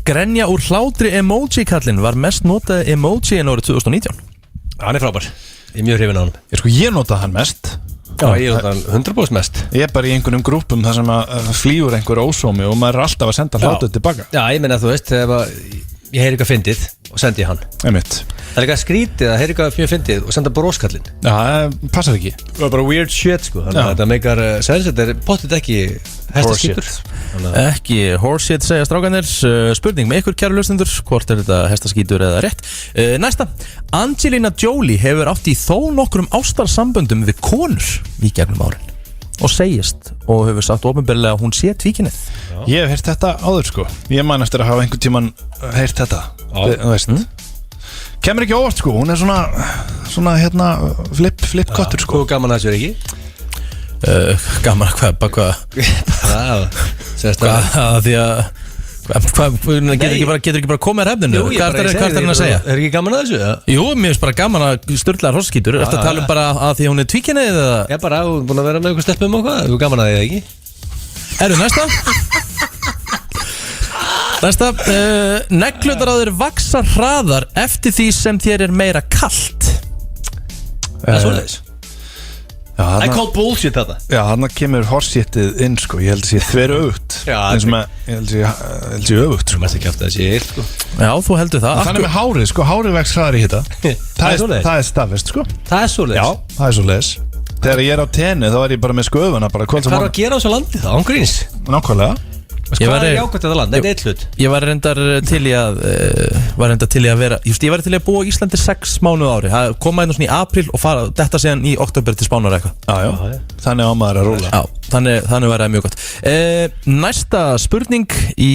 Grenja úr hlátri emoji-kallinn var mest notaði emoji en árið 2019. Hann er frábær. Ég er mjög hrifinn á hann. Sko, ég notaði hann mest. Já, ég notaði hann 100% mest. Ég er bara í einhvernum grúpum þar sem að flýur einhver ósómi og maður er alltaf að senda hlátur tilbaka. Já, ég meina þú veist, ég heyri eitthvað fyndið og sendi hann. Einmitt. Það er eitthvað skrítið að heyri eitthvað mjög fyndið og senda broskallinn. Já, það passar ekki. Það er bara weird shit sko. Þannig að þetta meikar sens, þetta er pottit ekki hestaskítur. Ekki horseshit segja strákanir. Spurning með ykkur kæru hlustendur, hvort er þetta hestaskítur eða rétt. Næsta, Angelina Jolie hefur átt í þó nokkrum ástarsamböndum við konur í gegnum árin og segist og hefur sagt opinberlega að hún sé tvíkinnið. Ég hef heyrt þetta áður sko. Ég man eftir að hafa einhvern tíman heyrt þetta. Þú veist. Kemur ekki óvart sko. Hún er svona hérna flip kottur sko. Hvað gaman að þessu er ekki? Gaman að hvað? Því að getur ekki bara komið að hefninu? Hvað er það að segja? Er ekki gaman að þessu? Jú, mér finnst bara gaman að sturla hrossaskítur. Ertu að tala um bara að því að hún er tvíkinnið eða? Ég bara, hún er búin að vera með eitthvað stelpum og hvað? Þú er gaman að því ekki? Næsta Neglutaráður vaksa hraðar eftir því sem þér er meira kalt. Það er svoleiðis. I call bullshit þetta. Já, hann kemur horseshitið inn sko. Ég held að sé þveröfugt. Ég held að sé öfugt sko. Þú mæst ekki aftur að sé eilt sko. Já, þú heldur það. Þannig með hárið sko, hárið vex hraðar í hitta. Það er staðfest sko. Það er svoleiðis. Já, það er svoleiðis. Þegar ég er á tenni þá er ég bara með sköfuna bara. Hvað er að gera á þessu landi þá? Ángríns? Nákvæmlega. Hvað er jákvæmt þetta land? Þetta er eitt hlut. Ég var reyndar til í að vera, ég var til í að búa í Íslandi 6 mánuð ári. Það koma einu svona í apríl og fara þetta síðan í október til Spánar eitthvað. Já. Þannig á maður að róla. Já, þannig var það mjög gott. Næsta spurning í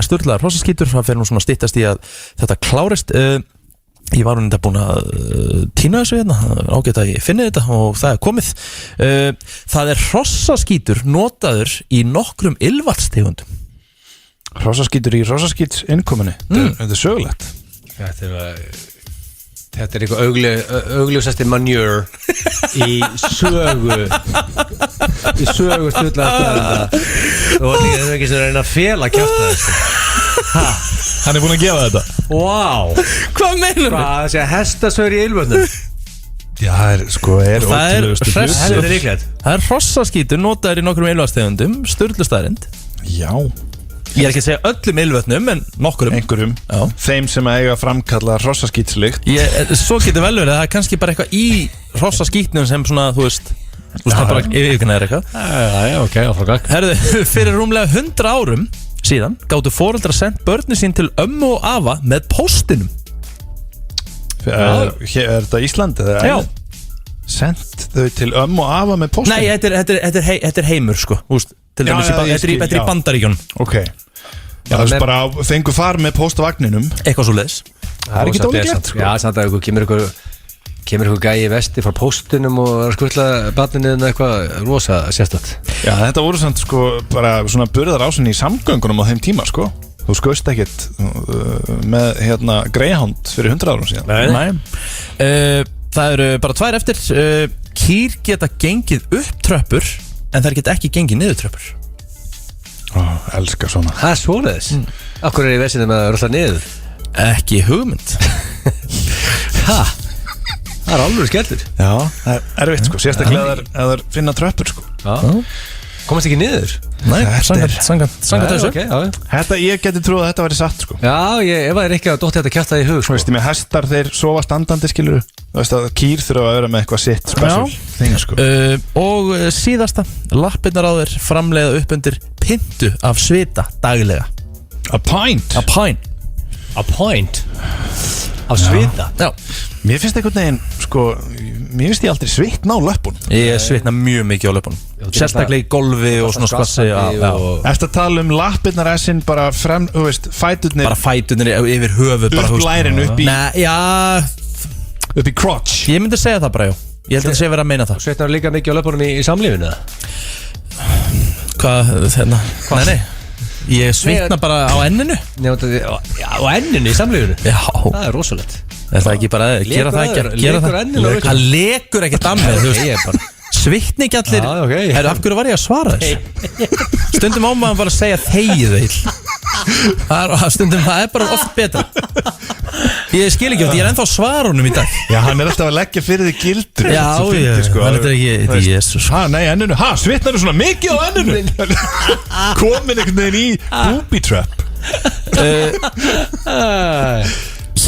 sturlaðar hrossaskítur, það fer nú svona styttast í að þetta klárist. Ég var hún þetta búin að týna þessu hérna, ágætt að ég finni þetta og það er komið. Það er hrossaskítur notaður í nokkrum ylvaldstegundum. Hrossaskítur í hrossaskíts innkominni. Þetta er sögulegt. Þetta er eitthvað augljósasti manjör í sögu Í sögu stjórnlega og það er ekki sem reyna að fela kjafta þessu. Hann er búin að gefa þetta. Vá. Hvað meinur Hvað það sé hestasögur í Ylvötnum? Já, það er ótrúlegustu hress- hlutir. Helviti líklegt. Það er hrossaskítur notaður í nokkrum ylvatstegundum. Sturlustærind. Já, Ég er ekki að segja öllum ylvötnum en nokkurum. einhverjum. Já. Þeim sem eiga að framkalla hrossaskítslykt. Svo getur vel verið að það er kannski bara eitthvað í hrossaskítnum sem svona, þú veist það er bara yfirknaðir eitthvað. Já, ok, áfram. Herðu, fyrir rúmlega 100 árum síðan gáttu foreldrar sendt börni sín til ömmu og afa með póstinum. Er þetta Ísland eða? Já. Sendt þau til ömmu og afa með póstin? Nei, þetta er heimur sko. Úst, til Já, dæmis já, ég skil, þetta er í já. Bandaríkjunum. Ok. Já, það er bara fengu far með póstavagninum. Eitthvað svo leiðis. Það er ekki ólíklegt, sko. Já, samt að kemur ykkur gæi í vesti frá póstunum og er að skvilla barninu eða eitthvað rosa sérstætt. Já, þetta voru samt sko bara svona burðarásinni í samgöngunum á þeim tíma sko. Þú skaust ekkert með Greyhound fyrir 100 árum síðan. Nei. Það eru bara 2 eftir. Kýr geta gengið upp tröppur en þær geta ekki gengið niður tröppur. Elskar svona. Það er svoleiðis. Akkur er í vestinu með að rölla niður? Ekki hugmynd. Það er alveg skellur. Já, það er erfitt sko. Sérstaklega ef þær finna tröppur sko. Komast ekki niður? Nei, Þetta samkvæmt þessu. Okay, já. Þetta, ég geti trúið að þetta væri satt sko. Já, ef það er ekki að dótti þetta kjafta í hug Þú veist, með hestar þeir sofa standandi skilur. Þú veist að kýr þurfa að vera með eitthvað sitt special thing sko. Og síðasta, lappirnar á þér framleiða upp undir pintu af svita daglega. A pint? A pint. A point af svita. Já. Mér finnst einhvern veginn sko, mér finnst ég aldrei svitna á löpunum. Ég svitna mjög mikið á löpunum. Sérstaklega í golfi og svona skvassi. Eftir að tala um lappirnar essin bara frem, þú veist, fæturnir Bara fæturnir yfir höfuð bara, upp lærin upp í, Nei, já, upp í crotch. ég myndi segja það bara, já. Ég held að það sé verið að meina það. Svitnar líka mikið á löpunum í samlífinu? Hvað, Nei, ég svitna bara á enninu. Nei, á enninu í samlífinu? Já. Það er rosalegt. Er það ekki bara, gera það ekki. Lekur enninu á löpunum? Það lekur ekkert að með, þú Ég er veist. bara Svitni ekki allir. Já, ok. Herru, af hverju var ég að svara þessu? Stundum á maður bara að segja þegið þeil. Stundum það er bara oft betra. Ég skil ekki, ég er ennþá svarunum í dag. Já, hann er alltaf að leggja fyrir þig gildur. Já, þetta er ekki, jésus. Nei, enninu, svitnar þú svona mikið á enninu? Komin einhvern veginn í booby trap.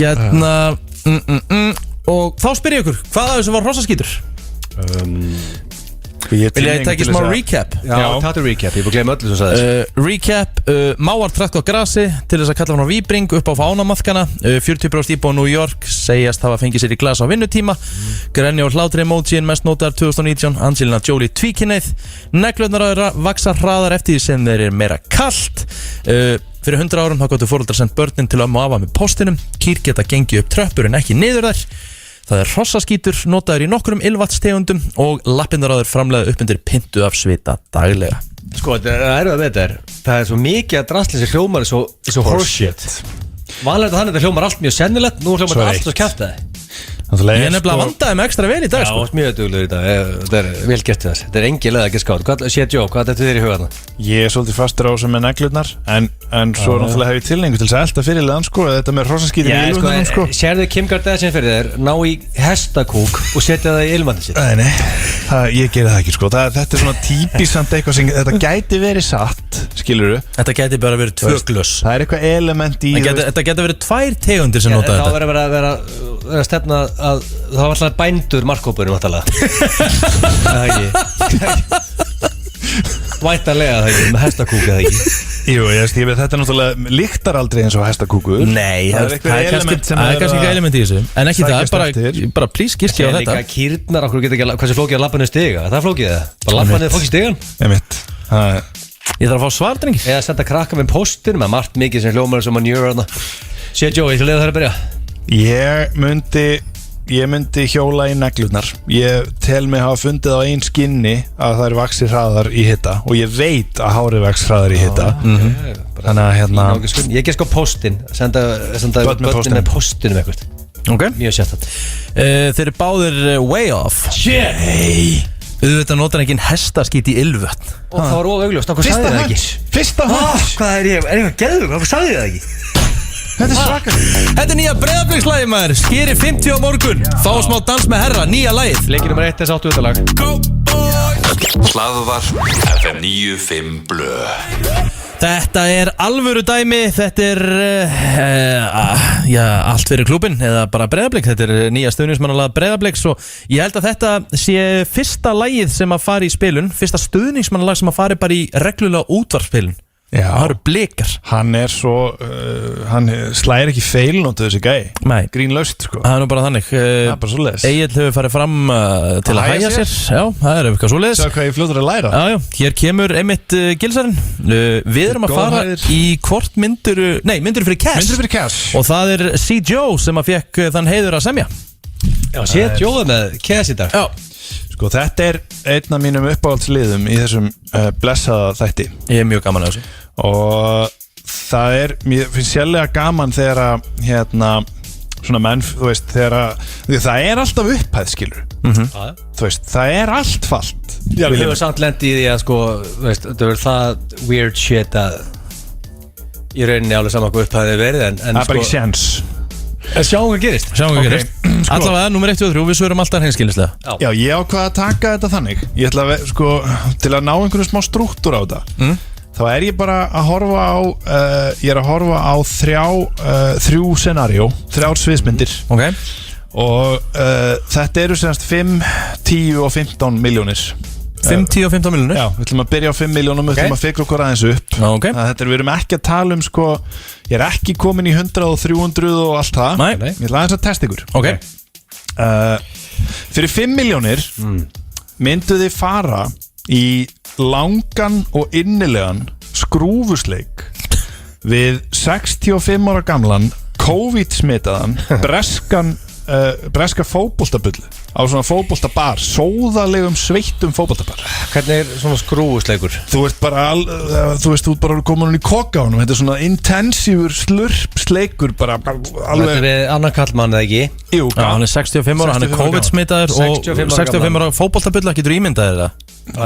Hérna og þá spyr ég ykkur, hvað af þessu var hrossaskítur? Vil ég tekja smá recap? Já, tattu recap, ég búið að gleyma öllu sem sagðist. Recap, máar trakkt á grasi til þess að kalla hann á víbring upp á fánamaðkana. 40% íbúa New York segjast hafa fengið sér í glas á vinnutíma. Grenja og hlátri emojiin mest notaðar 2019. Angelina Jolie tvíkinneið. Neglurnar á þeirra vaksa hraðar eftir því sem þeir eru meira kalt. Fyrir 100 árum þá gáttu foreldrar sendt börnin til ömmu og afa með póstinum. Kýr geta gengið upp tröppur en ekki niður þær. Það er hrossaskítur, notaður í nokkrum ylvatstegundum og lappirnar á þeir framleiða upp undir pintu af svita daglega. Sko, það er að þetta það er svo mikið að drastli sem hljómar er svo horseshit. Vanlega þannig að þetta hljómar allt mjög sennilegt, nú hljómar þetta allt svo kæftæði. Ég er nefnilega að vandaði mig ekstra vel í dag, sko. Já, mjög duglegur í dag, þetta er vel gert þess. Þetta er engilega ekki skátt. Sér Jó, hvað er þetta þér í hugaðna? Ég er svolítið fastur á sem með neglurnar, en svo náttúrulega hef ég tilhengu til þess að elda fyrirlegan sko, þetta með hrossaskítur í ylvöndunum sko. Sérðu Kim Kardashian fyrir þér, ná í hestakúk og setja það í ylvandi sitt? Nei, ég geri það ekki sko. Þetta er svona típisamt eitthvað sem þetta gæti verið satt, skilurðu. Þetta gæti bara verið 2 glöss. Það er eitthvað element í Þetta gæti verið 2 tegundir sem nota þetta. Það verður að vera stefna að það var alltaf bændur markkópunum Það ekki Væntanlega það ekki, með hestakúk eða ekki. Jú, ég veit, þetta er náttúrulega lyktar aldrei eins og hestakúkur. Nei, það er kannski eitthvað element í þessu. En ekki það, bara please giski á þetta. Líka kýrnar, okkur geta ekki, hversu flókið að labba niður stiga? Það er flókið það? Bara labba niður fólki stigan? Ég þarf að fá svar, drengi. Eða senda krakka með póstin með margt mikið sem hljómar sem mann jör Sér Jó, ég skal leiða það að byrja. Ég myndi hjóla í neglurnar. Ég tel mig hafa fundið á einn skinni að það er vaxi hraðar í hita og ég veit að hárið vaxi hraðar í hita. Þannig að Ég gesk á póstin, senda börnin með póstinum eitthvað. Ok. Mjög sérstætt. Þeir eru báðir way off. Shit. Auðvitað notar enginn hestaskít í ylvötn. Og það var óaugljóst, okkur sagði það ekki. Fyrsta hunds. Hvað er ég geðveikur, okkur sagði það ekki. Þetta er svakar. Þetta er nýja Breiðablikslægi maður. Skeri 50 á morgun. Fá smá dans með herra, nýja lagið. Leikir nummer 1 er 88 lag. Go boys. Hlaðvarp FM 95 Blö. Þetta er alvöru dæmi. Þetta er allt fyrir klúbin eða bara Breiðablik. Þetta er nýja stuðningsmannalag Breiðabliks og ég held að þetta sé fyrsta lagið sem að fara í spilun, fyrsta stuðningsmannalag sem að fara bara í reglulega útvarpsspilun. Já. Það eru blikar. Hann er svo hann slæðir ekki feilnótu þessi gæi. Nei. Grínlaust sko. Það er nú bara þannig. Það er bara svoleiðis. Egil hefur farið fram til að hægja sér. Já, það er eitthvað svoleiðis. Sjá hvað ég fljótur að læra. Já, hér kemur einmitt gilsarinn. Við erum að fara í hvort myndur fyrir cash. Myndur fyrir cash. Og það er C. Joe sem að fekk þann heiður að semja. Já, séð Jóða með cash í dag. Já. Sko þetta er einn af mínum uppáhaldsliðum í þessum blessaða þætti. Ég er mjög gaman að þessu. Og það er, mér finnst sérlega gaman þegar að svona menn, þú veist, því það er alltaf upphæð, skilur. Þú veist, það er allt falt. Við hefum samt lent í því að sko, þú veist, þetta verður það weird shit að í rauninni alveg saman hvað upphæðið verið en það er bara ekki séns. Sjáum hvað gerist. Allavega, nummer 1 og 3, við svörum alltaf hreinskilnislega. Já, ég ákvað að taka þetta þannig. Ég ætla að, sko, til að ná einhverju smá strúktúr á þetta þá er ég bara að horfa á ég er að horfa á þrjú scenario, 3 sviðsmyndir. Ok. Og þetta eru semst 5, 10 og 15 miljónir. 5, 10 og 15 miljónir? Já, við ætlum að byrja á 5 miljónum, við ætlum að fikra okkur aðeins upp. Okay. Við erum ekki að tala um, sko, ég er ekki komin í 100 og 300 og allt það. Nei. Ég ætla aðeins að testa ykkur. Ok. Fyrir 5 miljónir myndu þið fara í langan og innilegan skrúfusleik við 65 ára gamlan COVID-smitaðan breska fótboltabullu á svona fótboltabar, sóðalegum sveittum fótboltabar. Hvernig er svona skrúfusleikur? Þú ert bara þú ert bara komin í koka á honum. Þetta er svona intensífur slurpsleikur bara alveg. Þetta er annan kallmann eða ekki? Jú, hann er 65 ára, hann er COVID-smitaður og 65 ára fótboltabulla, getur ímyndaðir það?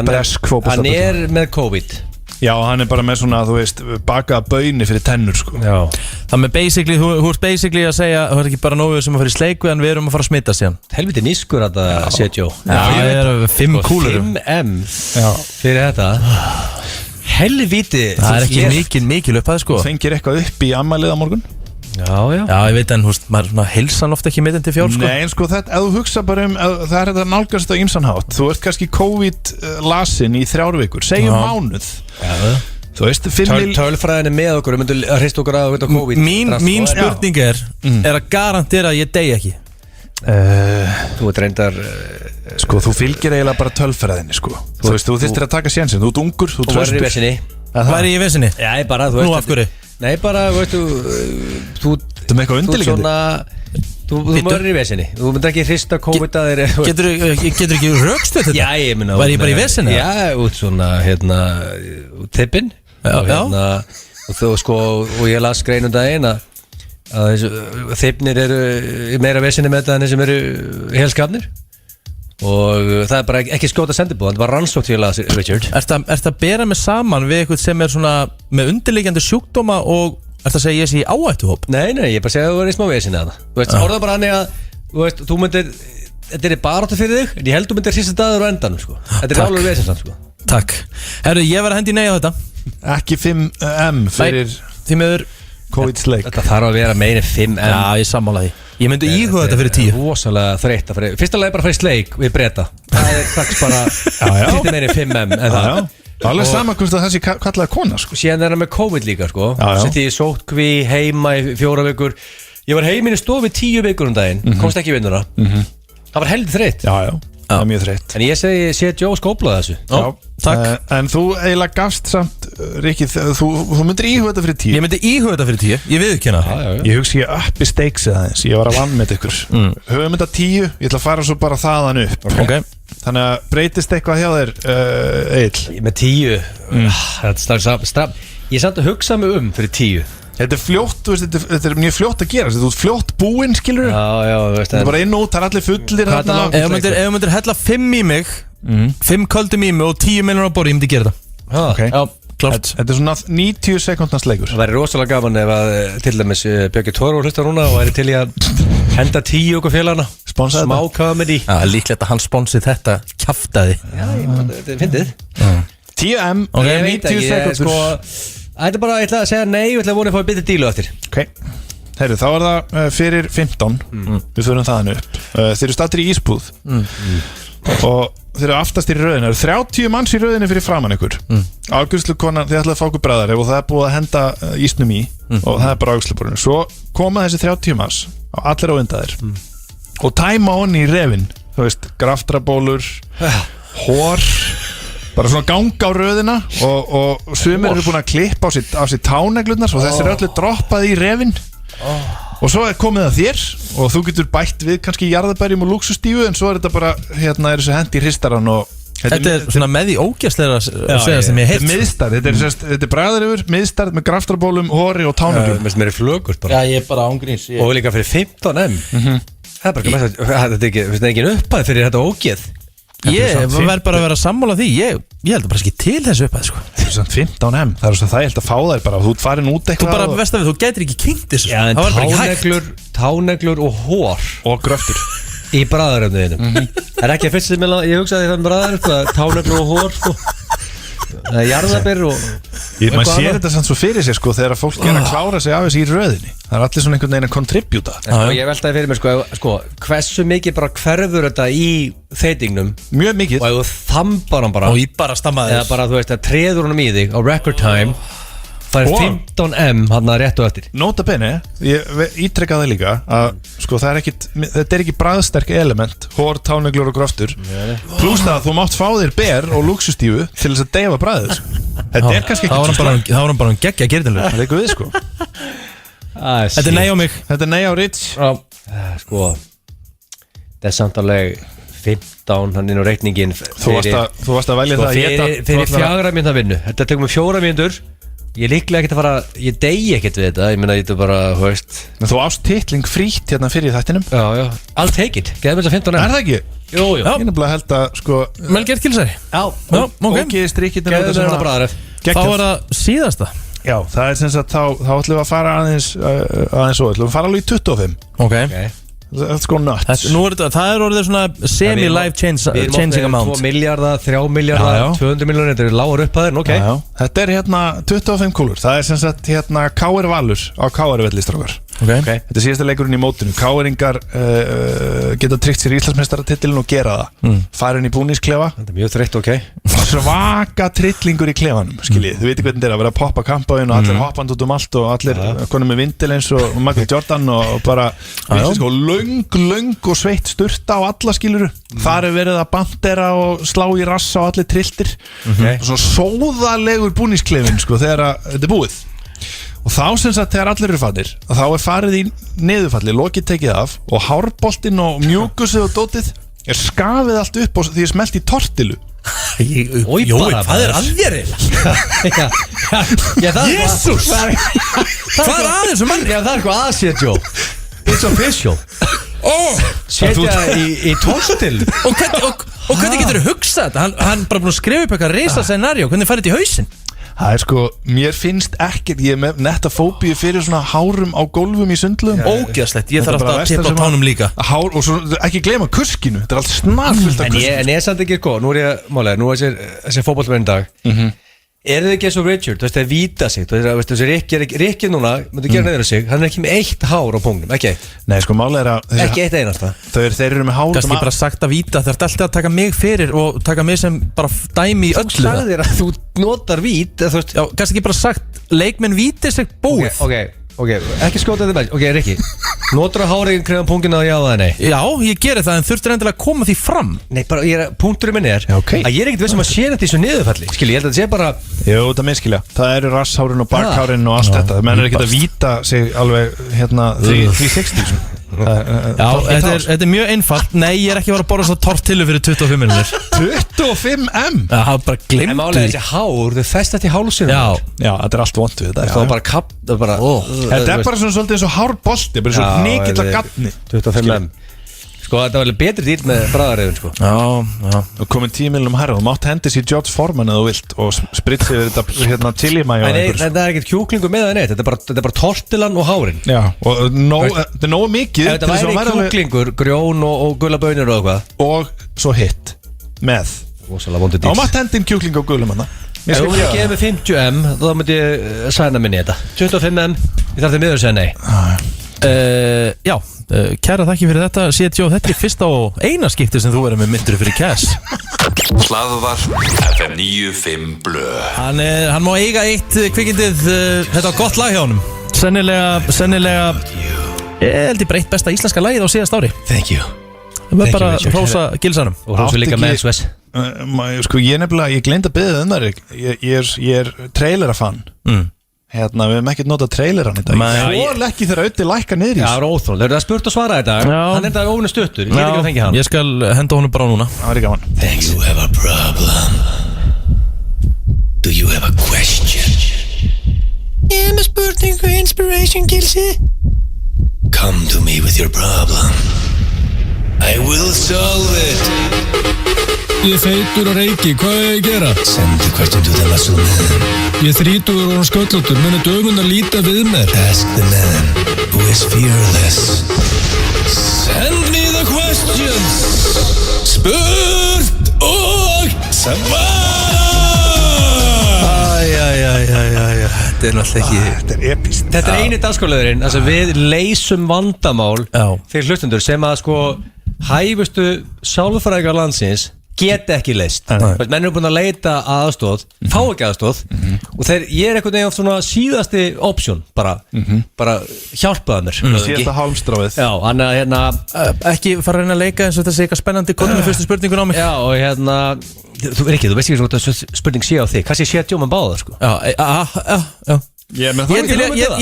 Bresk fótboltabulla. Hann er með COVID. Já, hann er bara með svona, þú veist, bakaða bauni fyrir tennur, sko. Já. Það með basically, þú ert basically að segja, þú ert ekki bara nógu sem að fara í sleik við hann, við erum að fara að smita síðan. Helviti nískur að það setjó. Já, það eru 5 kúlur. 5M fyrir þetta. Helviti. Það er ekki mikil upphæð, sko. Þú fengir eitthvað upp í ammælið á morgun? Já, ég veit en, maður svona heilsan ofta ekki mitt en til fjár, sko. Nei, en sko, ef þú hugsa bara það er þetta nálgast á ýmsanhátt. Þú ert kannski COVID-lasin í 3 vikur, segjum mánuð. Já. Þú veist, tölfræðin er með okkur, við myndum að hrista okkur að COVID. Mín spurning er að garantera að ég dey ekki. Þú ert reyndar sko, þú fylgir eiginlega bara tölfræðinni, sko. Þú veist, þú þyrstir að taka sénsinn, þú ert ungur, þú tröstur. Og væri í vesinni. Væri ég í vesinni? Já, bara, þú veist. Nú, af hverju? Nei, bara, veistu, þú með eitthvað undirliggjandi. Þú verður í vesinni. Þú myndir ekki hrista COVID að þér. Getur ekki rökstuð þetta? Já, ég minna. Var ég bara í vesinni? Já, út svona, tippin. Og þú, sko, og ég las greinum daginn að þippnir eru meira vesinni með þetta en þeir sem eru helskapnir. Og það er bara ekki skjóta sendibúð. Það var rannsótt til að Richard. Ertu að bera mig saman við eitthvað sem er svona með undirliggjandi sjúkdóma og ertu að segja ég sé í áhættuhóp? Nei, ég bara segja að þú verður í smá vesinni að það. Þú veist, orða bara hann að þú myndir, þetta er baráttu fyrir þig, en ég held þú myndir hrista dagur á endanum, sko. Þetta er alveg vesinsan, sko. Takk. Herru, ég var að hendi nei á þetta. Ekki 5M fyrir því miður COVID-sleik. Þetta þarf að vera meira 5M. Já, ég sammála því. Ég myndi íhuga þetta fyrir 10. Það er rosalega þreytt að fyrir. Fyrsta lagi bara fyrir sleik við Breta. Það er strax bara þetta meira 5M en það. Það er alveg sama hvort það sé kallaði kona, sko. Síðan er það með COVID líka, sko. Sett ég sótkví heima í 4 vikur. Ég var heiminn í stofu 10 vikur daginn. Komst ekki í vinnuna. Það var heldur þreytt. Já. Það er mjög þreytt. En ég segi, sé Joe skóplaði þessu. Já, takk. En þú eiginlega gafst samt, Rikki, þú myndir íhuga þetta fyrir 10. Ég myndi íhuga þetta fyrir 10, ég viðurkenna það. Ég hugsi ég uppi steiksið aðeins. Ég var að vann með ykkur. Höfum þetta 10, ég ætla að fara svo bara þaðan upp. Okay. Þannig að breytist eitthvað hjá þér, Egill? Með 10, þetta er strax. Ég samt að hugsa mig fyrir 10. Þetta er fljótt, þú veist, þetta er mjög fljótt að gera. Þú ert fljótt búinn, skilur. Já, þú veist. Þetta er bara inn og út, það er allir fullir. Ef þú myndir hella 5 í mig 5 köldum í mig og 10 miljonar á borð, ég myndi gera það Ok. Já, klart Þetta er svona 90 sekundans leikur Það væri rosalega gaman ef að til dæmis Björki Tóru hlustar núna og væri til í að henda 10 okkur félagana Sponsa Smá þetta. comedy Já, líklegt að hann sponsi þetta kjaftaði Já, þetta er fyndið 10M, Ok, Ég veit 90 ekki, sekundur sko Þetta er bara, ég ætla að segja nei, ég ætla að vona að fá betri dílu eftir Ok, herru, þá er það fyrir 15 Við förum það hann upp Þeir eru stattir í ísbúð Og þeir eru aftast í röðinu Það eru 30 manns í röðinu fyrir framann ykkur Afgjörslukonan, þið ætlaði að fá okkur bræðar Og það er búið að henda ísnum í Og það er bara afgjörsluborinu Svo koma þessi 30 manns Allir á undaðir Og tæma honni í refin Þú veist, graftrabólur Hór Bara svona ganga á röðina Og sumir eru búin að klippa á sér táneglurnar Og þessi eru allir droppað í refin Og svo er komið að þér Og þú getur bætt við kannski jarðabærjum og lúksustífu En svo er þetta bara, er þessu hendi í hristaran Og Þetta er svona með því ógæslega að segja sem ég Þetta heilt er miðstarð, þetta er bræðar yfir Miðstarð með graftrabólum, hóri og táneglum Mér finnst mér flögur bara Já, ég er bara ángríns Og líka fyrir 15M Það er bara ekki Þetta er ekki uppæð fyrir þetta ógeð Ég verð bara að vera sammála því Ég held að bara ekki til þessu uppæð sko. Þetta er svona 15M, það er svo þægilt að fá þær bara Þú ert farin út Þú eitthvað bara veist að þú gætir ekki kynnt þessu Já, en Það var bara ekki hægt táneglur og hór Og gröftur Í bræðaröfniðinu Það er ekki að fyrst sem ég hugsaði þann bræðar Táneglur og hór sko. Það er jarðabir og Man sér þetta samt svo fyrir sér sko Þegar fólk er að klára sig af þessi í röðinni Það er allir svona einhvern veginn að kontribjúta Og ég veltaði fyrir mér sko, hversu mikið bara hverfur þetta í þeitingnum Mjög mikið og ef þú þambar hann bara Og ég bara stammaði eða bara þú veist að treður hann í þig á record time það er Og- 15M hann að rétt og eftir Nota bene, ég ítrekka það líka að sko það er ekkit, þetta er ekki bragðsterk element, hór, táneglur og gröftur pluss það að þú mátt fá þér ber og lúksustífu til þess að deyfa bragðið þetta er kannski Það var ekki hann bara um geggja gerðinlega það er eitthvað við sko Þetta er nei á mig þetta er nei á Rich sko það er samt alveg 15 hann inn á reikningin þú varst að velja sko, það að éta- þú fyrir ætlar að- 4 mínúta vinnu þetta tekur mig 4 mínútur ég er líklega ekkert að fara ég degi ekkert við þetta ég meina þetta bara þú veist þú ást titling frítt hérna fyrir þættinum já I'll take it geðum þess að 15M er það ekki? jú Já. ég er nefnilega held að sko Mel gert kilsari já Já, ok ok strikið geðum þess að bræðar Þá er það síðasta já það er sem sagt þá ætlum við að fara aðeins svo ætlum við að fara alveg í 25 Ok Let's go nuts Nú er þetta, það er orðið svona semi-life changing amount 2 miljardar, 3 miljardar, Já, já. 200 miljónir þetta er lágur upphæðir, ok Já, já. Þetta er hérna 25 kúlur Það er sem sagt hérna K.R. Valur á K.R. vellistrákar Ok Þetta er síðasta leikurinn í mótinu K.R.ingar geta tryggt sér Íslandsmeistaratitilin og gera það Farin í búningsklefa Þetta er mjög þreytt, ok Svaka trillingur í klefanum Skiljið, þið veitir hvernig þetta er að vera að poppa kampaðin og allir hoppand út um allt og allir konum með vindil eins og Michael Jordan og bara sko, löng og sveitt sturta á alla skiluru Þar er verið að bandera og slá í rassa og allir trilltir Svo sóðalegur búningsklefin sko þegar að þetta er búið Og þá sem sagt þegar allir eru fannir þá er farið í niðurfalli, lokið tekið af og hárboltinn og mjúkusið og dótið er skafið allt upp og því er smelt í tortilu Jói, hvað er að þér eiginlega? Jesús Hvað er að þessu manni? Já, það er eitthvað aðsetjó It's official Setja í tortil Og hvernig getur þú hugsað þetta? Hann bara búin að skrifa upp eitthvað reysa scenario Hvernig farið þetta í hausinn? Það er sko, mér finnst ekkert ég er með netta fóbíu fyrir svona hárum á gólfum í sundlum Ógeðslegt, ég Þetta þarf er bara alltaf að versta tippa á sem að- tánum líka Hár, og svo ekki gleyma kuskinu þetta er allt snarfullt af En kuskinu ég er samt ekki sko, nú er ég málega Nú er þessi fótbollmenn í dag Er þið ekki eins og Richard, þú veist það víta sig Þú veist þessi Rikki núna Möndu gera neyður sig, hann er ekki með eitt hár á pungnum Ekki eitt, Nei sko málega er að ekki eitt einasta þeir eru með hár Kannski bara sagt að víta Þeir eru alltaf að taka mig fyrir Og taka mig sem bara dæmi í Þú öllu það. sagðir að þú notar vít Þú veist, Já, kannski ekki bara sagt Leikmenn víti sig búið ok, ekki skjóta þetta með Ok, Rikki, notar að hárið kreðan pungina og já það nei Já, ég geri það en þurftir endilega að koma því fram Nei, bara, punkturinn minn er Já, ok. að ég er ekkert vissum að sé þetta í svo niðurfalli Skilji, ég held að þetta sé bara Jú, það minnskilja Það eru rasshárin og bakhárin og allt þetta menn er ekki að víta sig alveg hérna 360 svona. Já, þetta er mjög einfalt Nei, ég er ekki að fara að borða svo tortillu fyrir 25 minnir 25M Það hafa bara En glemt málega þessi hár, þau festast í hálsinu Já, Já, þetta er allt vont við þetta Það var já. bara kapp það var bara, Þetta er bara svona svolítið eins og hárbolti bara svo hnikill að gatni 25M Sko, þetta var alveg betri dýr með bræðareyðun, sko. Já. Og komin 10 miljonum herra, þú mátt hendis í George Foreman eða þú vilt og spritsi við þetta hérna chilimæja. Nei, þetta er ekkert kjúklingur með það neitt, þetta er bara tortillan og hárin. Já, og þetta er nógu mikið. Ef þetta væri kjúklingur, grjón og gulabönir og eitthvað. Og svo hitt, með. Rosalega vondur dýr. Og mátt hendin kjúkling og gulum hana. Ef þú myndi gefa mig 50M, þá myndi ég sæna minni þetta. 25M, ég þarf til miður að segja nei. Já, kæra þakki fyrir þetta CTO, þetta er fyrsta og eina skipti sem þú verður með myndur fyrir cash. Hlaðvarp FM 95 Blö. Hann má eiga eitt kvikindið, þetta var gott lag hjá honum. Sennilega ég held ég breytt besta íslenska lagið á síðast ári. Thank you. Það var bara hrósa gilsanum. Og hrósa líka með Sves. Sko ég gleymd að biðja það ég er trailera-fan. Hérna, við hefum ekkert notað traileran í dag. Ég ekki þegar auðvitað lækka niður í. Já, það er óþról. Þeir eru að spurt og svara þetta. Hann er þetta óvinni stuttur. Ég get ekki að fengja hann. Ég skal henda honum bara núna. Það var ekki gaman. Do you have a problem? Do you have a question? Ég er með spurningu inspiration gilsi. Come to me with your problem. I will solve it. Ég er feitur og reiki, hvað er ég að gera? Send the question to the muscle man. Ég er 30 og hann sköllóttur, muni dögun að líta við mér. Ask the man who is fearless. Send me the questions. Spurt og svara. Þetta er náttúrulega ekki. Þetta er epist. Þetta er eini dagskólaðurinn, altså við leysum vandamál fyrir hlustundur sem að sko hæfustu sálfræðingar landsins geta ekki leyst. Menn eru búin að leita aðstóð, fá ekki aðstóð og ég er einhvern veginn oft svona síðasti option, bara hjálpaða mér. Síðasta hálmstráfið. Já, hann að hérna ekki fara að reyna að leika eins og þetta sé eitthvað spennandi komið með fyrstu spurningun á mig. Já, og hérna þú veist ekki svona spurning sé á þig. Hvað sé setja um að báða, sko? Já.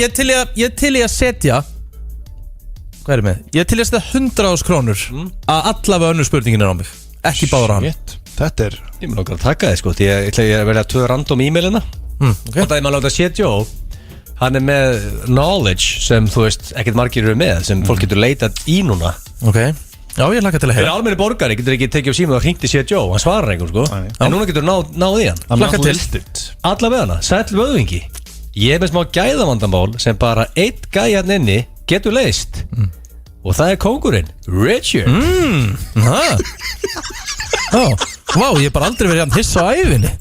Ég til í að setja. Hvað er með? Ég til í að setja 100.000 krónur að allavega önnur spurningin er á mig. Ekki báður hann. Þetta er Ég mun okkar að taka þið, sko. Því ég ætla að velja 2 random e-mailina. Og það er maður láta setja á. Hann er með knowledge sem þú veist ekkert margir eru með, sem fólk getur leitað í núna. Ok. Já, ég laka til að Fyrir heyra. almenni borgari getur ekki tekið á síma og hringti sér Joe, hann svarar einhver, sko. En núna getur náð í hann. Hlakka til. Alla með hana, sæll vöðvingi. Ég er með smá gæðavandamál sem bara einn gæi hann inni getur leyst. Og það er kóngurinn, Richard. Vá, ég hef bara aldrei verið hann hissa á æfinni.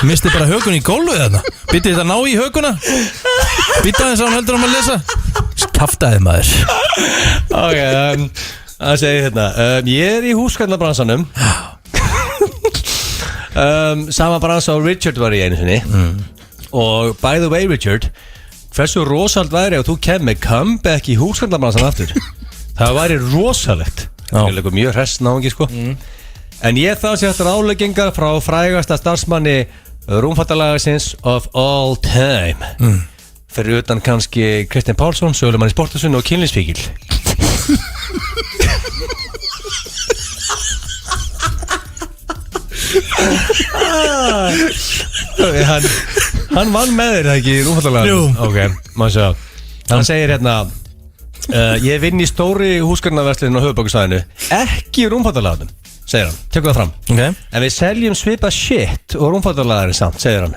Misti bara högun í gólfið þarna. Býtti þetta ná í höguna. Býtti aðeins á hann heldur að lesa. Kaftaði maður. Ok, það segir hérna ég er í húsgagnabransanum. Sama bransa og Richard var í einu sinni. Og by the way Richard, hversu rosald væri ef þú kemur comeback í húsgagnabransan aftur? Það væri rosalegt. Það er mjög hress náungi, sko. En ég það sé eftir áleggingar frá frægasta starfsmanni rúmfattalagasins of all time. Fyrir utan kannski Kristinn Pálsson, sögulemann í Sportasun og kynlífsfíkil. Hann vann með þér, ekki, í rúmfattalagasins? Jú. Ok, maður sjá. Hann segir hérna ég vinn í stóri húsgagnaverslun á höfuðborgarsvæðinu, ekki í rúmfattalaganum, segir hann, tekur það fram. En við seljum svipað shit og rúmfattalagarinn samt, segir hann.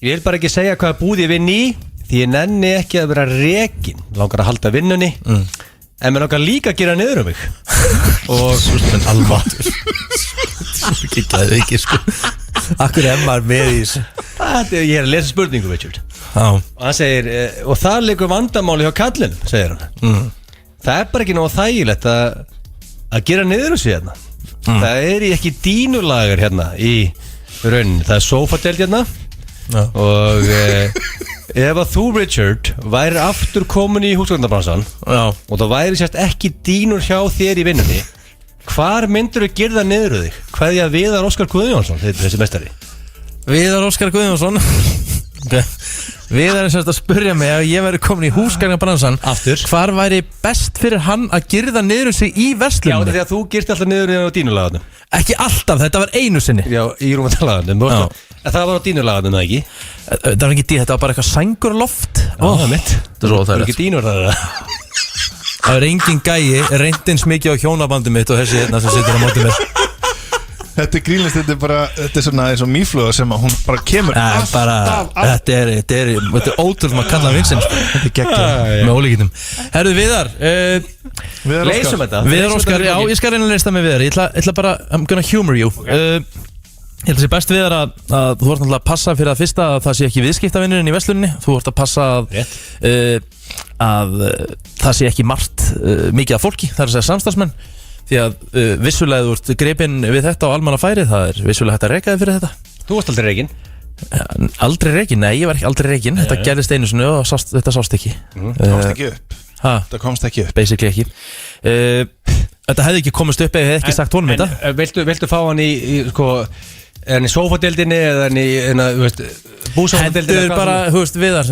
Ég vil bara ekki segja hvaða búð ég vinn í, því ég nenni ekki að vera rekin, langar að halda vinnunni, en mér langar líka að gera niður mig. Og almatur. Ekki gæði ekki, sko. Akkur er maður með í þessu. Ég er að lesa spurningu, Richard. Og hann segir, og það liggur vandamáli hjá kallinn, segir hann. Það er bara ekki nóg þægilegt að gera niður þessu hérna. Það er ekki dínulager hérna í rauninni. Það er sofadelt hérna. Og ef að þú, Richard, væri aftur komin í húsgagnabransan og það væri sérst ekki dínur hjá þér í vinnunni, hvar myndur þú gerða niður þig? Hvaðja Viðar Óskar Guðjónsson, þessi mestari? Viðar Óskar Guðjónsson. Viðar er sérst að spurja mig ef ég væri komin í húsgagnabransan aftur, hvar væri best fyrir hann að girða niður sig í verslunni? Já, því að þú girti alltaf niður á dínulagarnum. Ekki alltaf, þetta var einu sinni. Já, í rúmfattalagarnum. En það var á dínulagarnum, ekki? Það var ekki þetta var bara eitthvað sængur loft. Það er mitt. Það er svo það er ekki dínur það. Það er engin gæi reyndins mikið á hjónabandi mitt og þessi hérna sem situr á móti mér. Þetta er grínlist, þetta er svona eins og mýfluga sem að hún bara kemur Þetta er ótrúlega að kalla vinsinn Þetta er geggjað með ólíkitum. Herðu Viðar, Leysum þetta. Viðar Óskar, já ég skal reyna að leysa með Viðar. Ég ætla bara, I'm gonna humor you. Ég held að sé best Viðar að þú vart náttúrulega að passa fyrir að fyrsta að það sé ekki viðskiptavinnurinn í versluninni. Þú vart að passa að það sé ekki margt mikið af fólki, það er að segja samstarfsmenn. Því að vissulega þú ert gripinn við þetta á almanna færi, það er vissulega hægt að reka þig fyrir þetta. Þú varst aldrei rekin. Aldrei rekin, nei ég var ekki aldrei rekin. Þetta gerðist einu sinni og þetta sást ekki. Komst ekki upp Það komst ekki upp Basically ekki. Þetta hefði ekki komist upp ef ég hef ekki sagt honum þetta. Viltu fá hann í sko, er hann í sófadeildinni eða er hann í búsáfadeildinni? Hendur bara, Viðar,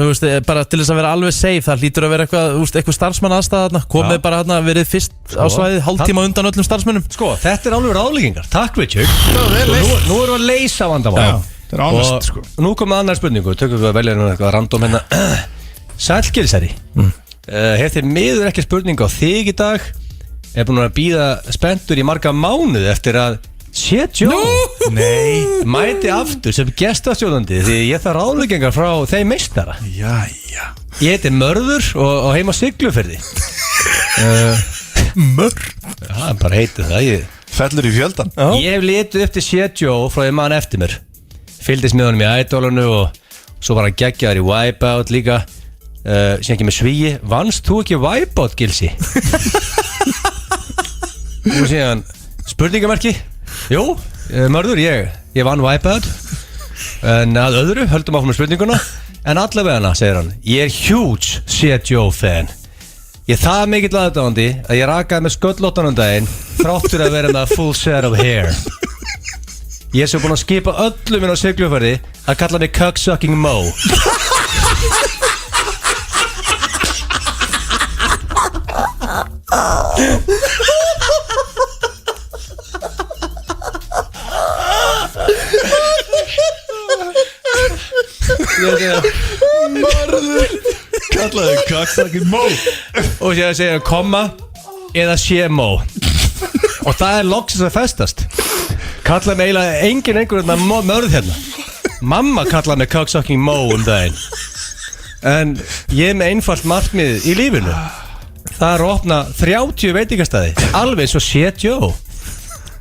bara til þess að vera alveg safe, það hlýtur að vera eitthvað starfsmann aðstæða, komið bara verið fyrst á svæðið, hálftíma undan öllum starfsmönnum. Sko, þetta er alveg ráðleggingar. Takk Richard. Nú erum við að leysa vandamál. Það er ánæst sko. Nú komum annar spurningu, tökum við að velja eitthvað random hérna. Sælgilsari, hefði miður ekki spurningu á þig í dag, er búin að bíða spenntur í marga mánuði eftir að Joe mæti aftur sem gestastjóðandi því ég þarf ráðleggingar frá þeim meistara. Jæja. Ég heiti Mörður og heima á Siglufirði. Mörð? Já, bara heiti það. Fellur í fjöldan. Ég hef litið upp til Joe frá því mann eftir mér. Fylgdist með honum í Idolunu og svo var hann geggjaður í Wipeout líka. Sem ekki með svíi. Vannst þú ekki Wipeout, Gilsi? Og síðan spurningamarki. Jú, Mörður, ég vann Wipeout. En að öðru, höldum áfram með spurninguna. En allavega hana, segir hann, ég er huge Joe fan. Ég það mikill aðdáandi að ég rakaði með sköllóttan daginn þráttur að vera með full set of hair. Ég er svo búinn að skipa öllum inn á Siglufirði að kalla mig cocksucking Mo. Mörður kallaði cocksucking Mo. Og sér að segja komma eða sé Mo. Og það er loksins að festast. Kallaði mig eiginlega einhvern Mörð hérna. Mamma kallaði mig cocksucking Mo daginn. En ég er með einfalt markmið í lífinu. Það er að opna 30 veitingastæði. Alveg eins og Joe.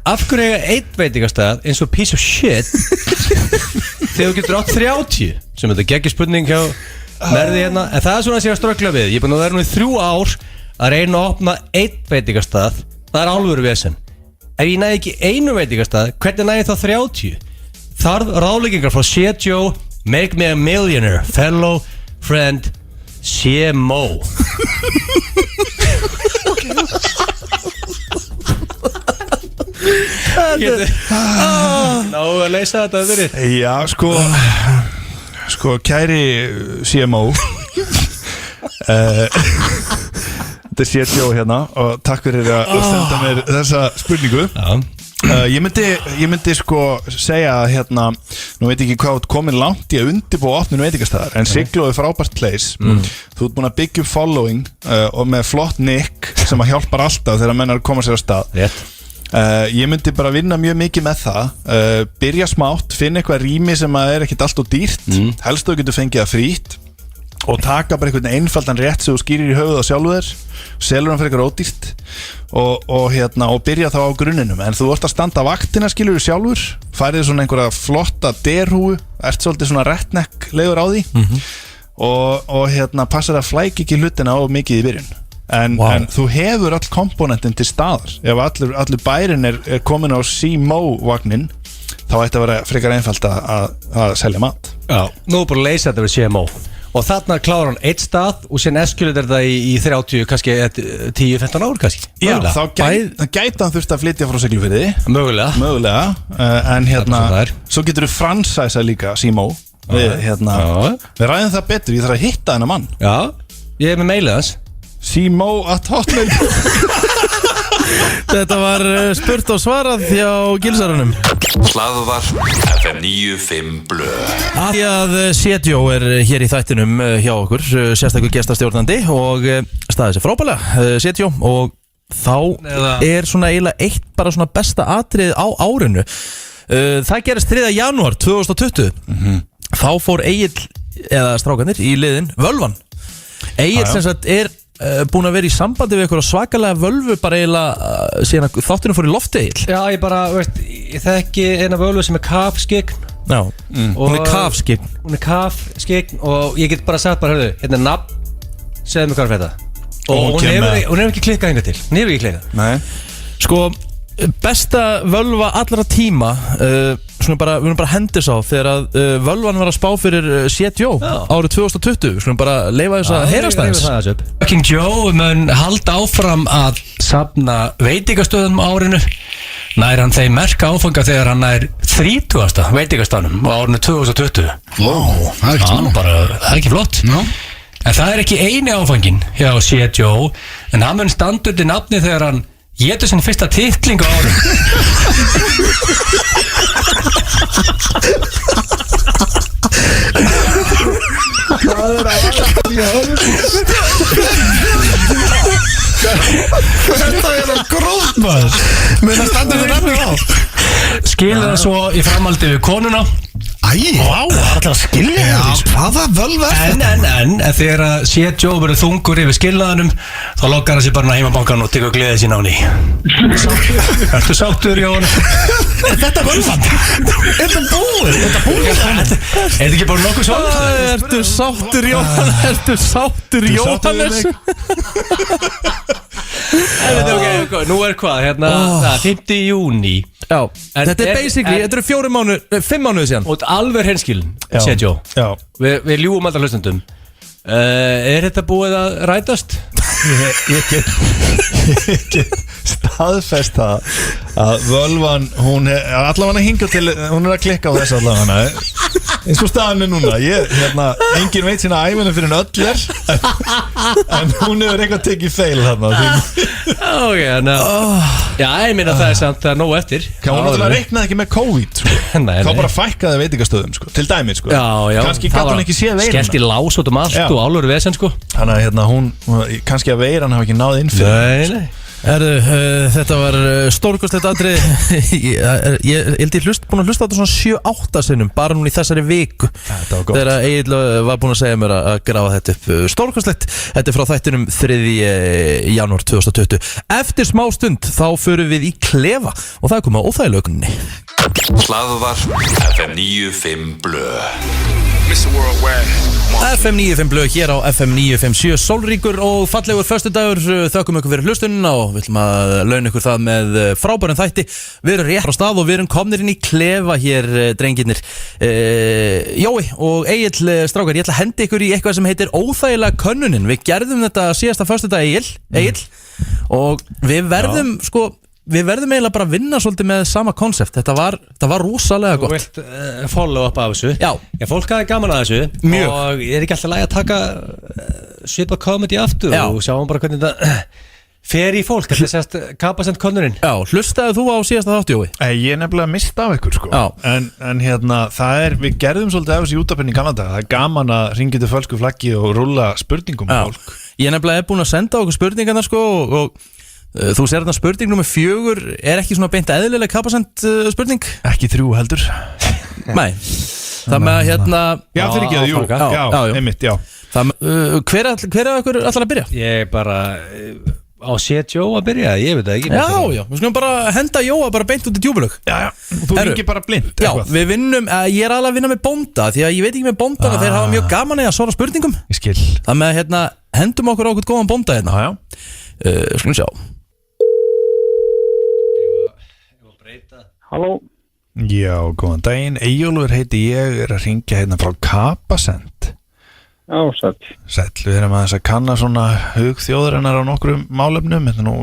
Af hverju eiga einn veitingastæð eins og piece of shit þegar þú getur átt 30? Sem þetta geggjur spurning hjá Merði hérna. En það er svona að sé að ströggla við. Ég er búin að vera nú í 3 ár að reyna að opna einn veitingastæð. Það er alvöru vesen. Ef ég næði ekki einu veitingastæð, hvernig næði þá 30? Þarf ráðleggingar frá Joe. Make me a millionaire, fellow friend Mo. Ná að leysa þetta fyrir. Já, sko kæri CMO. Þetta er Joe hérna og takk fyrir að senda mér þessa spurningu. Ég myndi sko segja hérna, nú veit ekki hvað komin langt í að undirbúa opninu veitingastæðar, en Sigló er frábært place. Þú ert búin að byggja upp following og með flott nick sem að hjálpar alltaf þegar menn er að koma sér á stað. Ég myndi bara vinna mjög mikið með það. Byrja smátt, finna eitthvað rými sem að er ekkert allt og dýrt. Helst þú getur fengið það frýtt og taka bara einhvern einfaldan rétt sem þú skýrir í höfuð á sjálfu þér, selur hann fyrir eitthvað ódýrt og byrja þá á grunninum. En þú ert að standa vaktina, skilur þú sjálfur, færið svona einhverja flotta derhúu, ert svolítið svona redneck leiður á því og passar að flæk ekki hlutina á mikið í byrjun. En þú hefur all komponentin til staðar. Ef allur bærin er komin á CMO-vagnin, þá ætti að vera frekar einfalt að selja mat. Já, nú er bara að leysa þetta við CMO. Og þarna klárar hann eitt stað og síðan eskulir þetta í 30, kannski 10-15 ár kannski. Já, þá gæti hann þurft að flytja frá Siglufirði. Mögulega. En svo getur þú fransæsa líka CMO. Við ræðum það betur, ég þarf að hitta þennan mann. Já, ég er með mailið hans. CMO@hotmail. Þetta var spurt og svarað hjá Gilsarunum. Hlaðvarp FM 95 Blö. Því að Setjó hér í þættinum hjá okkur, sérstakur gestastjórnandi og staðið sér frábælega Setjó, og þá svona eiginlega eitt bara svona besta atrið á árinu. Það gerist 3. janúar 2020. Þá fór Egill, eða strákanir í liðin, Völvan. Egill sem sagt búin að vera í sambandi við ykkur svakalega völvu bara eiginlega síðan að þáttinu fór í lofti, Egill. Já, ég bara, veist, ég þekki eina völvu sem kafskygn. Já, hún kafskygn. Hún kafskygn og ég get bara sagt bara, hörðu, hérna nafn, segðu mig hvað þetta. Og hún hefur ekki klikkað hinga til. Hún hefur ekki klikkað. Nei. Sko, besta völva allra tíma, við erum bara hendis á þegar að völvan var að spá fyrir Setjó árið 2020. Við skulum bara leifa þess að heyrast aðeins. Fucking Joe mun halda áfram að safna veitingastöðum á árinu. Nær hann þeim merka áfanga þegar hann er 30. veitingastöðum á árinu 2020. Wow, það er ekki smá. Það er ekki flott. En það er ekki eini áfangin hjá Setjó, en hann mun standa undir nafni þegar hann getur sinni fyrsta titling á árum. Það er alltaf í höfum. Þetta er að grót maður. Mun að standa þér nafnir á. Skilur það svo í framhaldi við konuna. Vá, það er alltaf að skilja þetta. Hvaða völva er þetta? En þegar að Setjó verður þungur yfir skilnaðanum, þá lokkar hann sér bara heimabankan og tekur gleðið sín á ný. Ertu sáttur, Jón? Þetta völvan? Þetta búið? Er þetta ekki bara nokkuð svolítið? Ertu sáttur, Jóhann? Ertu sáttur, Jóhannes? Nú er hvað, hérna, 5. júní. Já, þetta er basically, þetta eru 5 mánuði síðan. Og alveg henskilin, Setjó. Við ljúum alltaf hlustundum. Er þetta búið að rætast? Ég get staðfest það að völvan, hún allavega hinga til, hún að klikka á þessu allavega eins og staðan er núna. Engin veit sína æfina fyrir en öll en hún hefur eitthvað tekið feil þarna. Já, ég meina það er samt, það er nóg eftir. Hún náttúrulega reiknaði ekki með COVID þá bara fækkaði veitingastöðum til dæmis. Kannski gæti hún ekki séð veiruna, skellt í lás út um allt og álur vesen. Þannig að hún, kannski að veiran hafa ekki náð inn fyrir. Nei. Þetta var stórkostlegt atrið. Ég held ég búin að hlusta á þetta svona 7-8 sinnum bara núna í þessari viku þegar Egill var búin að segja mér að grafa þetta upp. Stórkostlegt. Þetta er frá þættinum 3. janúar 2020. Eftir smá stund þá förum við í klefa og það er komið á óþægilögunni. Hlaðvarp FM 95 Blö. FM 95 Blö hér á FM 957. Sólríkur og fallegur föstudagur. Þökkum ykkur fyrir hlustunina og við ætlum að launa ykkur það með frábærum þætti. Við erum rétt á stað og við erum komnir inn í klefa hér, drengirnir. Jói og Egill, strákar, ég ætla að henda ykkur í eitthvað sem heitir óþægilega könnunin. Við gerðum þetta síðasta föstudag, Egill, og við verðum við verðum eiginlega bara að vinna svolítið með sama konsept. Þetta var rosalega gott. Þú vilt follow up af þessu. Já, fólk hafi gaman að þessu. Mjög. Og ég er ekki alltaf lægi að taka svipað comedy aftur. Já. Og sjáum bara hvernig þetta fer í fólk. Þetta sést kapasend konnurinn. Já, hlustaðu þú á síðasta þátt, Jói? Ég er nefnilega mista af ykkur en það við gerðum svolítið af þessu YouTube í gamla daga. Það er gaman að ringja til fölsku flaggi og rúlla spurningum fólk. Ég nefnilega búin að senda okkur spurningarna og þú sér þarna spurning nummer 4 er ekki svona beint eðlileg kapasend spurning. Ekki 3 heldur. Nei. Það með Já, fyrir ekki það, já, einmitt, já. Hver af ykkur ætlar að byrja? Ég bara á Setjó að byrja, ég veit það ekki. Já, við skulum bara henda Jóa bara beint út í djúbulög. Já, þú ringir bara blind. Já, við vinnum, ég er alveg að vinna með bónda því að ég veit ekki með bóndana, þeir hafa mjög gaman að svara spurningum. Ég skil. Það með hendum okkur okkur góðan bónda hérna. Já. Skulum sjá. Halló. Já, góðan daginn. Eyjólfur heiti ég, er að ringja hérna frá Kapasend. Já, sæll. Sæll, við erum aðeins að kanna svona hug þjóðarinnar á nokkrum málefnum. Þetta er nú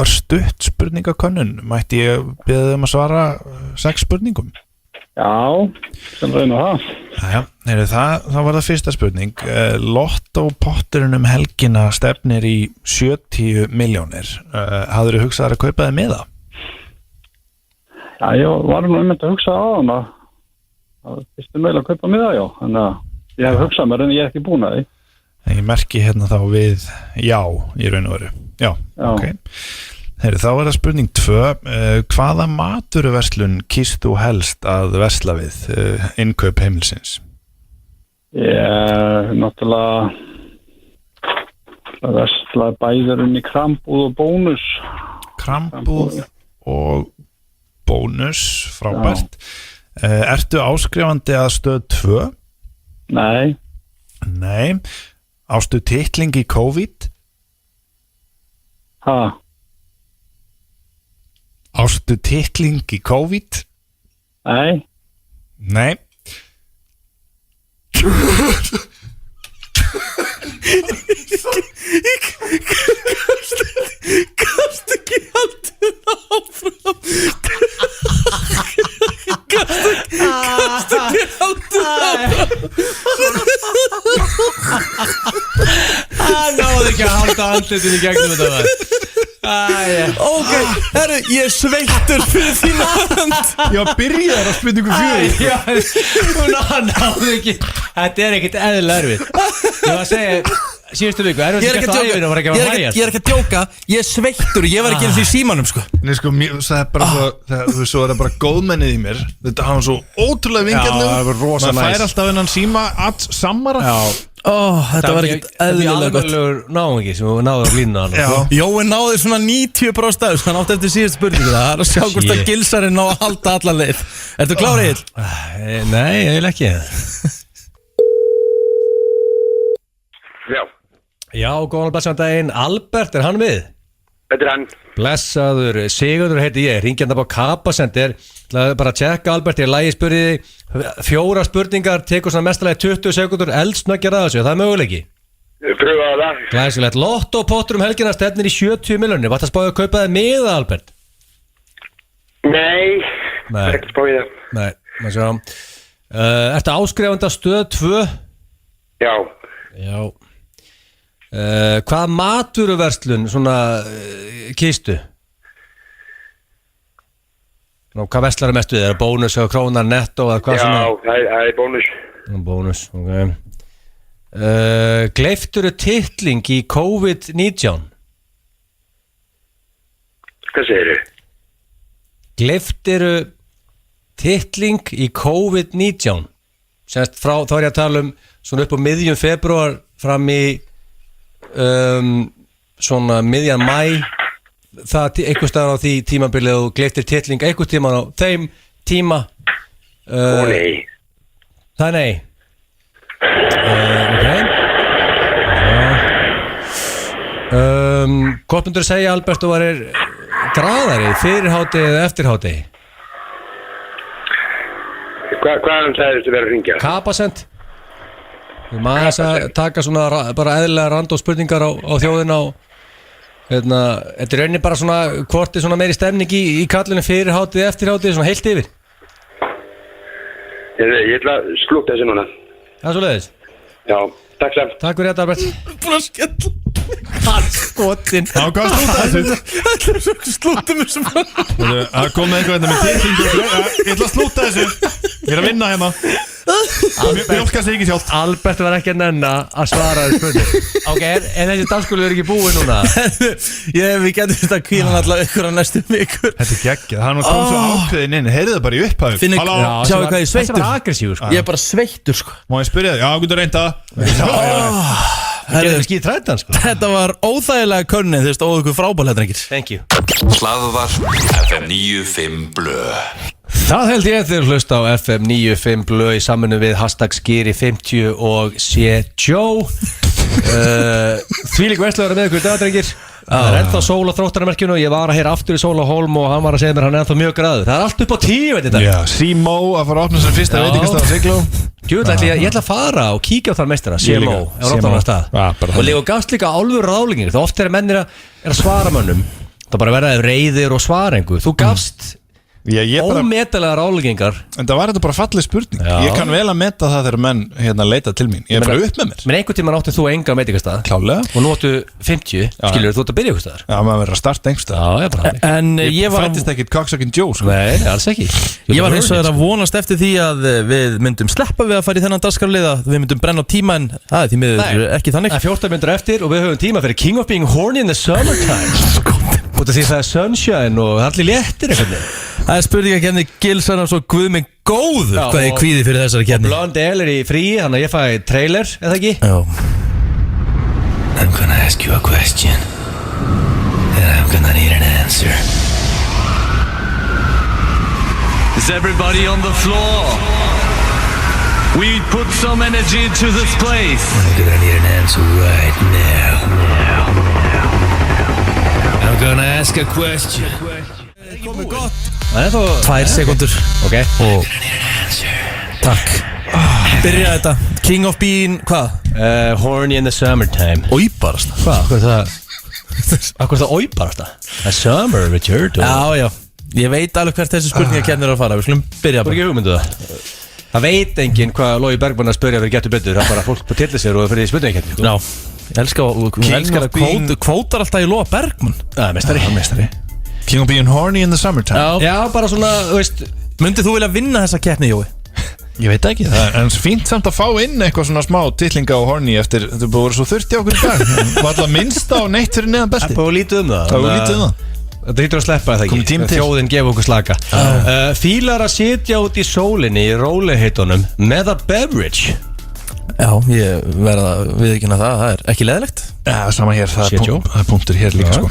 örstutt spurningakönnun. Mætti ég beða þeim að svara 6 spurningum? Já, sem reyna það. Jæja, þá var það fyrsta spurning. Lottó-potturinn helgina stefnir í 70 milljónir. Hafðirðu hugsað að kaupa þið með það? Já, ég var nú að hugsa á hann að fyrstu meil að kaupa með það, já. Þannig að ég hef hugsað mér en ég ekki búin að því. Ég merki hérna þá við já í raun og veru. Já. Ok. Þá er það spurning 2. Hvaða maturverslun kýst þú helst að versla við innkaup heimilsins? Ég náttúrulega versla bæðurinn í Krambúð og Bónus. Krambúð og Bónus, frábært. Ertu áskrifandi að stöð 2? Nei. Ástu titling í COVID? Ástu titling í COVID? Nei. Kast ekki haldið áfram. Kast ekki haldið áfram. Það náði ekki að halda andlitin í gegnum þetta var. Ok, herru, ég er sveittur fyrir þína hönd. Já, byrjaði á spurningu 4. Já, hún náði ekki. Þetta er ekkert eðlilega erfið. Ég var að segja síðustu viku, Ég er ekki að djóka. Ég er sveittur, ég var ekki eins og í símanum sko. Nei sko, það er bara svo er það bara góðmennið í mér. Þetta hafa svo ótrúlega vingjarlegu. Já, það var rosa næs. Það fær alltaf hennan síma sammara. Já. Þetta var ekkert eðlilega gott. Það var náðungi sem náður að lína hann. Jói náði svona 90% af þessu. Hann átti eftir síðustu spurningu. Það er að sjá hvort að gilsarinn ná að halda alla leið. Ertu klár, Egill? Nei, ég vil ekki. Já, góðan blessaðan daginn. Albert, er hann við? Þetta er hann. Blessaður, Sigurður heiti ég, ringjandi á Kapasenter. Bara að tjekka, Albert, ég lægi spurði 4 spurningar, tekur svona mestalagi 20 sekundur, eldsnöggjar að þessu, það er möguleiki. Pröfaðu það. Glæsilegt, Lottó-pottur helgina stefnir í 70 milljónir, var það spáðið að kaupa þið miða, Albert? Nei, ekki spáðið það. Nei, maður sjá. Ertu áskrifandi á stöð 2? Já. Hvað maturverslun svona kistu? Hvað verslar mestu við? Er það Bónus eða Krónar, Netto eða hvað svona? Já, það er Bónus. Bónus, ok. Gleyptirðu titling í COVID-19? Hvað segirðu? Gleyptirðu titling í COVID-19? Semst frá, þá er ég að tala svona upp á miðjum febrúar fram í svona miðjan mæ, það einhver staðar á því tímabilið og gleyptir titling einhver tíma á þeim tíma. Nei. Það er nei. Hvort myndur þú segja, Albert, þú varir graðari fyrir hádegi eða eftir hádegi? Hvaðan sagðist þú verið að ringja? Kapasent. Við maður að taka svona bara eðlilega random spurningar á þjóðina og þetta er rauninni bara svona hvort er svona meiri stemning í kallinu fyrir hátið, eftir hátið, svona heilt yfir. Ég ætla að slúta þessu núna. Það er svo leiðis. Já, takk sem. Takk fyrir þetta, Albert. Bara skell. Hann skotinn. Já, hvað slúta þessu? Það er svo slútum þessu. Það kom með einhver með titlingu. Ég ætla að slúta þessu. Ég er að vinna hérna. Mjölka sig ekki sjálft. Albert var ekki að nenna að svara þessu spurning. Ok, en þessi dagsskóli er ekki búið núna. Við getum þetta kvílan allavega ykkur á næstu vikur. Þetta er geggjað, hann var komið svo ákveðin inn. Heyrðu það bara í upphæðu. Finn ekki, sjáu hvað ég er sveittur. Þessi var aggressífur sko. Ég er bara sveittur sko. Má ég spyrja þig? Já, getur reynda. Það er skýt trættan sko. Þetta var óþægilega könnið, þú veist, og ykkur frábælega drengir. Thank you. Hlaðvarp FM 95 Blö. Það held ég þegar hlusta á FM 95 Blö í samvinnu við #Skiri50 og C.Joe. Þvílík versluður með ykkur dagdrengir. Það er ennþá sól á þróttaramerkjunu og ég var að heyra aftur í Sól á Hólm og hann var að segja mér hann er ennþá mjög graður. Það er allt upp á 10 veit þetta. Já, Simo að fara að opna sem fyrsta veitingastað á Sigló. Ég ætla að fara og kíkja á þar meistara Simo á Róttanarstað. Og líka gafst líka álfur ráðlingir. Það oft er mennir að svara mönnum. Það bara verðaði reyðir og svarengu. Þú gafst Ég bara, ómetalegar áleggingar. en það var þetta bara fallið spurning. Já. Ég kann vel að meta það þegar menn leita til mín. Ég er bara upp með mér. Men einhvern tímann áttu þú enga veitingastað. Klálega. Og nú áttu 50, skilur þú ert að byrja einhvers staðar. Já, maður verður að starta einhvers staðar. Já, ég bara hann. En ég var Fættist ekkit Coxsackin Joe, sko. Nei, alls ekki. Ég var hins vegar að vonast eftir því að við myndum sleppa við að fara í þennan dagskrárliða. Við myndum brenna á tíma en það er því miður ekki þannig. Það er 14 myndur eftir og við höfum tíma fyrir King of Being Horny in the Summertime. Út af því það er sunshine og allir léttir eitthvað. Það er spurningakeppni Gilsarnar svo guð minn góður hvað ég kvíði fyrir þessari keppni. Blondell er í fríi, þannig að ég fæ trailer, eða ekki? Já. I'm gonna ask you a question, and I'm gonna need an answer. Is everybody on the floor? We put some energy into this place. I'm gonna need an answer right now. I'm gonna ask a question. Komið gott. Það er þó 2 sekúndur. Ok. Og takk. Byrja þetta. King of Bean, hvað? Horny in the Summertime. Óibarast. Hvað er það? Hvað er það óibarast? Það er Summer, Richard. Já. Ég veit alveg hvert þessi spurningakeppni er að fara. Við skulum byrja Þú er ekki hugmyndu það? Það veit enginn hvað Logi Bergmann að spyrja fyrir getur betur. Það er bara fólk på tillir sér og fyrir spurningakeppni. Já. Ég elskar að kvótar alltaf í Loga Bergmann. Já, mestari. King of Being Horny in the Summertime. Já, bara svona, þú veist. Myndið þú vilja vinna þessa keppni, Jói? Ég veit ekki það, en fínt samt að fá inn eitthvað svona smá titlinga á Horny eftir, þetta búið svo þurft í okkur í dag. Var alltaf minnst á neitt fyrir neðan besti. Það búið lítið um það. Það búið lítið um það. Þetta hýttur að sleppa það Komið tími ekki. til. Þjóðin gefa okkur slaka. Fílar að sitja út í sólinni í róliheitunum með a beverage. Já, ég verða að viðurkenna það er ekki leðilegt. Já, sama hér, það Shit, Joe. er punktur hér líka, sko.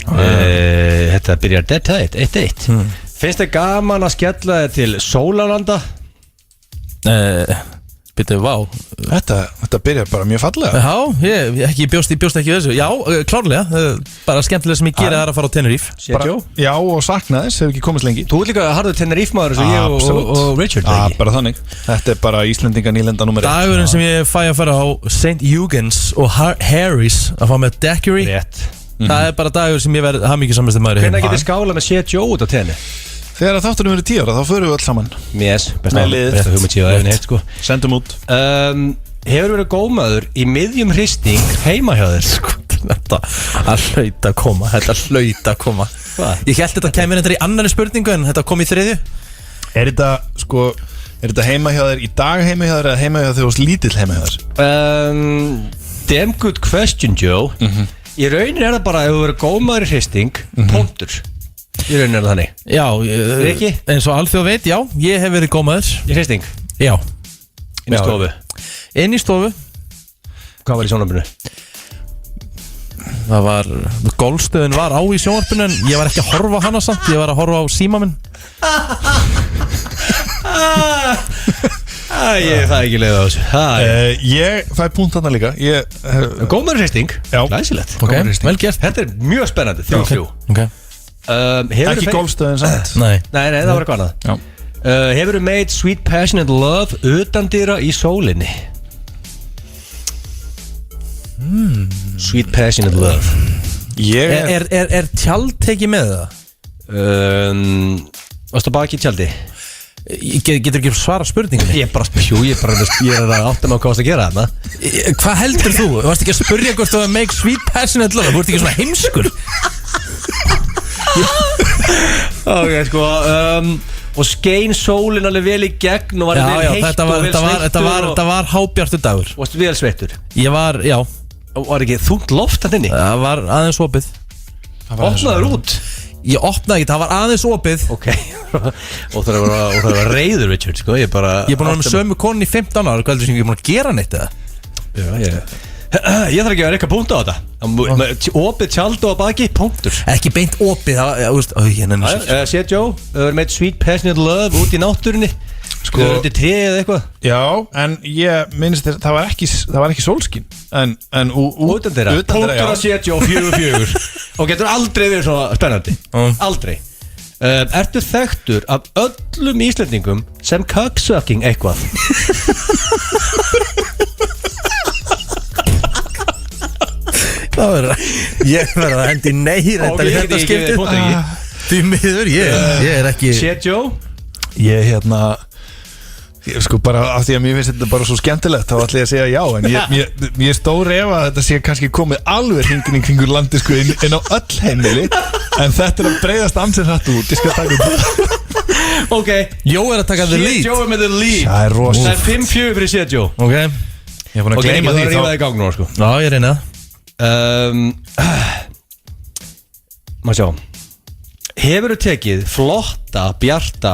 Þetta byrjar dead tight, 1-1. Finnst þið gaman að skella þið til Sólarlanda? Býttu, vá. Þetta byrjar bara mjög fallega. Já, ég bjóst ekki við þessu. Já, klárlega, bara skemmtilega sem ég gera það að fara á Tenerife. Bara, já, og sakna þess, hefur ekki komist lengi. Þú er líka harður Tenerife maður eins og ég og Richard, ekki? Bara þannig. Þetta er bara Íslendinga nýlenda númer 1. Dagurinn sem ég fæ að fara á St. Eugens og Harry's að fá með daiquiri. Rétt. Það er bara dagur sem ég verð hamingju samvæstum maður í heim. Hvernig getið skála með Shea Joe út á tenni? Þegar þáttunum verið 10 ára, þá förum við öll saman. Yes, besta hugmynd síðan efinn heitt, sko. Sendum út. Hefur verið góðmaður í miðjum hristing heima hjá þér? Sko, þetta hlaut að koma. Hvað? Ég held þetta kemur þetta í annari spurningu en þetta kom í 3. Er þetta heima hjá þér í dag heima hjá þér eða heima hjá þér þegar þú varst lítill heima hjá þér? Damn good question, Joe. Í raunin er það bara ef þú verið góðmaður í hristing, punktur. Í raunin er það þannig. Já, Riki? eins og alþjóð veit, já, ég hef verið góðmaður. Í hristing? Já. Inn í stofu? Inn í stofu. Hvað var í sjónvarpinu? Það var, golfstöðin var á í sjónvarpinu en ég var ekki að horfa á hana samt, ég var að horfa á síma minn. Ég það ekki leið á þessu. Ég fæ punkt þarna líka. Góðmaður í hristing? Já. Glæsilegt. Ok, vel gert. Þetta er mjög spennandi, 3-3. Ok. Ekki golfstöðin samt. Nei, það var eitthvað annað. Já. Hefur þú made sweet passionate love utandýra í sólinni? Sweet passionate love. Er tjaldteki með það? Varstu bara ekki í tjaldi? Getur ekki svara spurningunni? Ég er að átta mig á hvað varst að gera þarna. Hvað heldur þú? Þú varst ekki að spurja hvort þú að make sweet passionate love. Þú ert ekki svona heimskur. Ok, sko og skein sólinn alveg vel í gegn og var vel heitt og vel sveittur. Þetta var hábjartur dagur. Varstu vel sveittur? Ég var, já. Var ekki þungt loft hann inni? Það var aðeins opið. Opnaður út? Ég opnaði ekki, það var aðeins opið. Ok. Og það var reyður, Richard, sko. Ég er búin að vera með sömu konu í 15 ára. Hvað heldur sem ég er búin að gera neitt eða? Já, ég þarf ekki að vera eitthvað punkt á þetta. Opið tjald og baki, punktur. Ekki beint opið, það Shea Joe, þau verður meitt sweet passionate love út í náttúrunni. Sko, þau verður undir tré eða eitthvað. Já, en ég minnst þess það var ekki sólskinn. En utan þeirra. Punktur að Shea Joe 4-4. Og getur aldrei verið svona spennandi. Aldrei. Ertu þekktur af öllum Íslendingum sem cocksucking eitthvað? Ég verður að hendi neyr þetta skiptið. Því miður, ég er ekki Shit Joe? Ég ég, sko bara af því að mér finnst þetta bara svo skemmtilegt þá ætla ég að segja já en ég er stór ef að þetta sé kannski komið alveg hringin í kringur landi sko inn á öll heimili en þetta er að breiðast ansinn hrætt út ég skal taka þetta Ok, Jó er að taka the lead Shit Joe er með the lead Það er rosa Það er 5-4 fyrir Shit Joe Ok, Ég er búin að Ok, gleyma það því er þá rífaði í gang núna sko já ég reyna Má sjá Hefurðu tekið flotta, bjarta,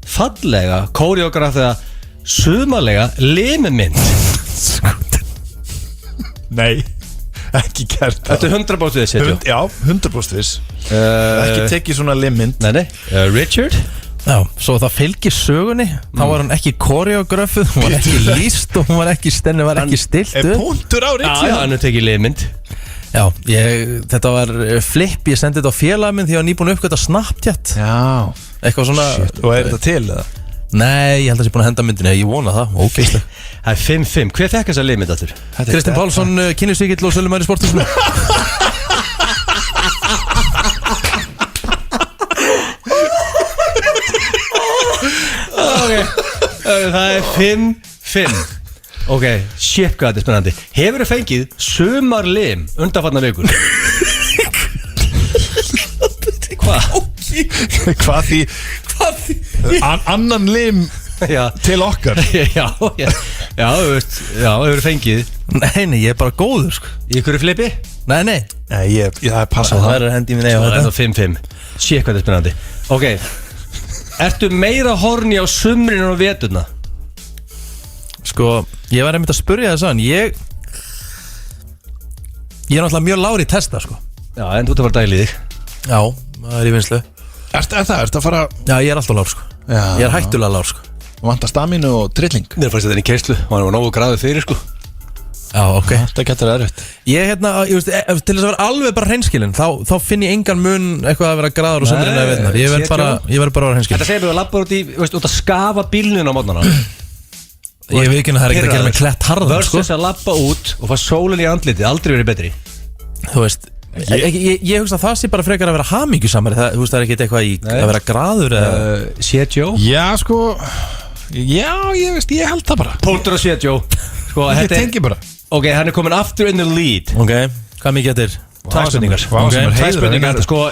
fallega, kóreografiða, sumarlega limumynd? Nei, ekki gert Þetta er 100% við Shit Joe Já, 100% viss Ekki tekið svona limmynd Nei, Richard? Já, svo það fylgir sögunni þá var hann ekki koreogröfuð hún var ekki líst og hún var ekki stenni var ekki stilt Er punktur á Já, Richard? hann er tekið limumynd Já, þetta var flip ég sendið þetta á félagin minn því ég var nýbúin að uppgöta Snapchat Já eitthvað svona Shit, og er þetta til eða? Nei, ég held að ég er búin að henda myndinu ég vona það, ógeðslega Það er 5-5, hver fekk þessa limumynd aftur? Kristinn Pálsson, kynlífsvíkill og sölumæri sporthúsinu Það er 5-5 Ok, shit hvað þetta er spennandi Hefurðu fengið sumarlim undanfarnar vikur? Hvað? Hvað því? Annan lim Já, til okkar já, þú veist Já, hefurðu fengið Nei, ég er bara góður sko Í ykkur flipi? Nei, Nei, það er passað það er að hendi mér Það er neyja það 5-5 Shit hvað þetta er spennandi Ok, ertu meira horni á sumrin og veturna? Sko, ég var einmitt að spurja það sann Ég er náttúrulega mjög lágur í testa sko Já, en þú ert að fara dæli í þig Já, það er í vinslu Ertu að fara Já, ég er alltaf lágur sko Já. Ég er hættulega lágur sko Vanta staminu og trilling Mér fannst þetta inn í keislu og hann var nógu gráðið fyrir sko Já, ok Það getur erfitt Ég ég veist, til þess að vera alveg bara hreinskilin þá finn ég engan mun eitthvað að vera graður og sundurinn eða veitnar Ég verð bara að vera hreinskilin Þetta segir þú að labba út í, veist, út að skafa bílnum á mótnana Ég veit ekki að það er ekkert að gera með klett harðan sko Versus að labba út og fá sólinn í andliti aldrei verið betri Þú veist Ég hugsa að það sé bara frekar að vera hamingjusamari Þú veist það er ekkert eitthvað í að vera graður Shit Joe Já, sko Já, ég held það bara Póntur og Shit Joe Sko, Ég tengi bara Ok, hann er komin aftur in the lead Ok, hvað mikið þetta er? Tvær spurningar Tvær spurningar, sko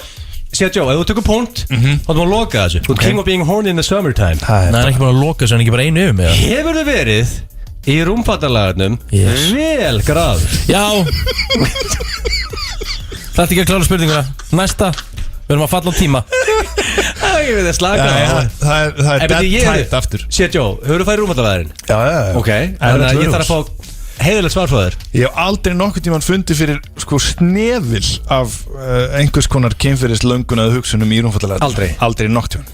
Shit Joe, ef þú tökur pónt þá þú má loka þessu Þú king of being horny in the summertime Nei, hann er ekki bara að loka þessu, hann er ekki bara einu yfir mig Hefur þið verið í rúmfattalagarnum vel graður? Já Það er ekki að klára spurninguna Næsta, við erum að falla á tíma Ég veit að slaka Það er dead tight aftur Shit Joe, hefur þú færið rúmfattalagarinn? Já Ok, þannig að ég þarf að fá heiðilegt svar frá þér. Ég hef aldrei nokkuð tímann fundið fyrir sko snefil af einhvers konar kynferðislöngun eða hugsunum í rúmfattalega. Aldrei nokkuð tímann.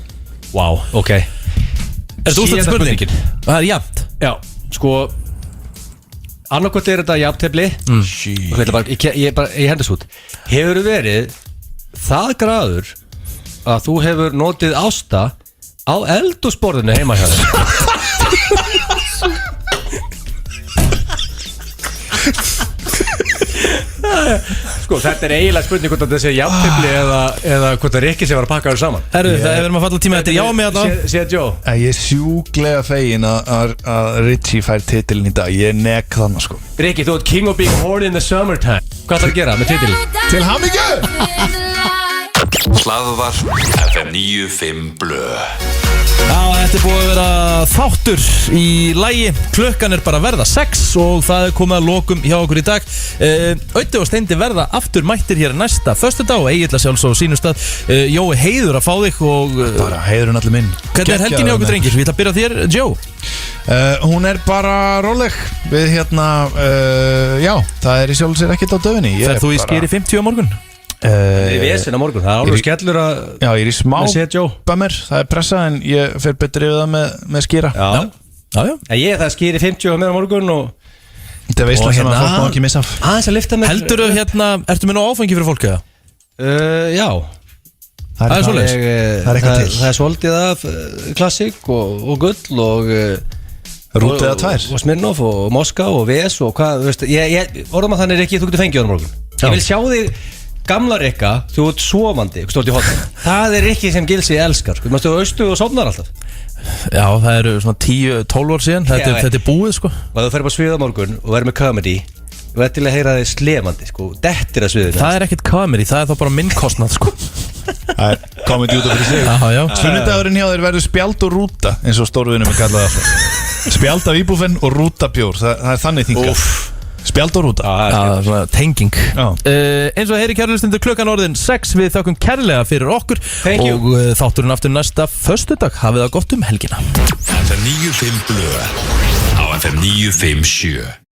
Wow, ok. Er þú úrslita spurningin? Það er jafnt. Já, sko annarkvæmt er þetta jafntefli. Ég hendast út. Hefur verið það graður að þú hefur notið ásta á eldhúsborðinu heima hjá þér? Sko, þetta er eiginlega spurning hvort þetta sé jafntefli eða hvort það er ekki sem var að pakka þér saman. Herru, það er verið að falla tíma. Þetta er já með þetta. Sér Joe. Ég er sjúglega fegin að Richie fær titilin í dag. Ég er nekk þannig sko. Rikki, þú ert king of being horny in the summertime. Hvað þarf að gera með titilin? Til hamingju! Hlaðvarp FM 95 Blö. Já, þetta er búið að vera þáttur í lagi. Klukkan er bara að verða 6 og það er komið að lokum hjá okkur í dag. Ötti og Steindi verða aftur mættir hér næsta föstudag og Egill að sjálfsög á sínum stað. Jói, heiður að fá þig og bara heiðurinn allir minn. Hvernig er helgin hjá okkur drengir? Við ætla að byrja þér, Joe. Hún er bara róleg. Við já, það er í sjálfsög ekkert á döfinni. Ferð þú í skeri 50 á morgun? Í vesen á morgun, það er alveg skellur að já, ég er í smá bummer, það er pressa en ég fer betur yfir það með skýra. Já. Ég er það skýri 50 með á morgun og þetta er veistlega sem að fólk má ekki missa af. Aðeins að lifta með. Heldur þú ertu með nóg áfengi fyrir fólk eða? Já. Það er svoleiðis. Það er eitthvað til. Það er svolítið af klassik og gull og Rútið eða tvær og Smirnoff og Moskva og VS og hvað, þú veist, orðum að þannig er ekki þú getur fengið á morgun. Ég vil sjá þig gamla Rikka, þú ert svomandi stórt í hóttan. Það er Rikki sem Gilsi elskar sko. Þú austu og sofnar alltaf. Já, það eru svona 10-12 ár síðan Þetta er búið sko. Og þú fer upp á svið á morgun og verður með comedy og þetta til að heyra þig slefandi sko. Dettir að sviðinu. Það er ekkert comedy, það er þá bara minnkostnað sko. Það er komið út af fyrir sig. Sunnudagurinn hjá þér verður spjald og rúta eins og stórvinum er kallað alltaf. Spjald af íbúfen og rúta bjór. Það er þannig þingað. Spjald og rúta. Svona tenging. Eins og heyri kærlustundur klukkan orðin 6. Við þakkum kærlega fyrir okkur. Og þátturinn aftur næsta föstudag. Hafið það gott helgina. FM 95 Blö á FM 957.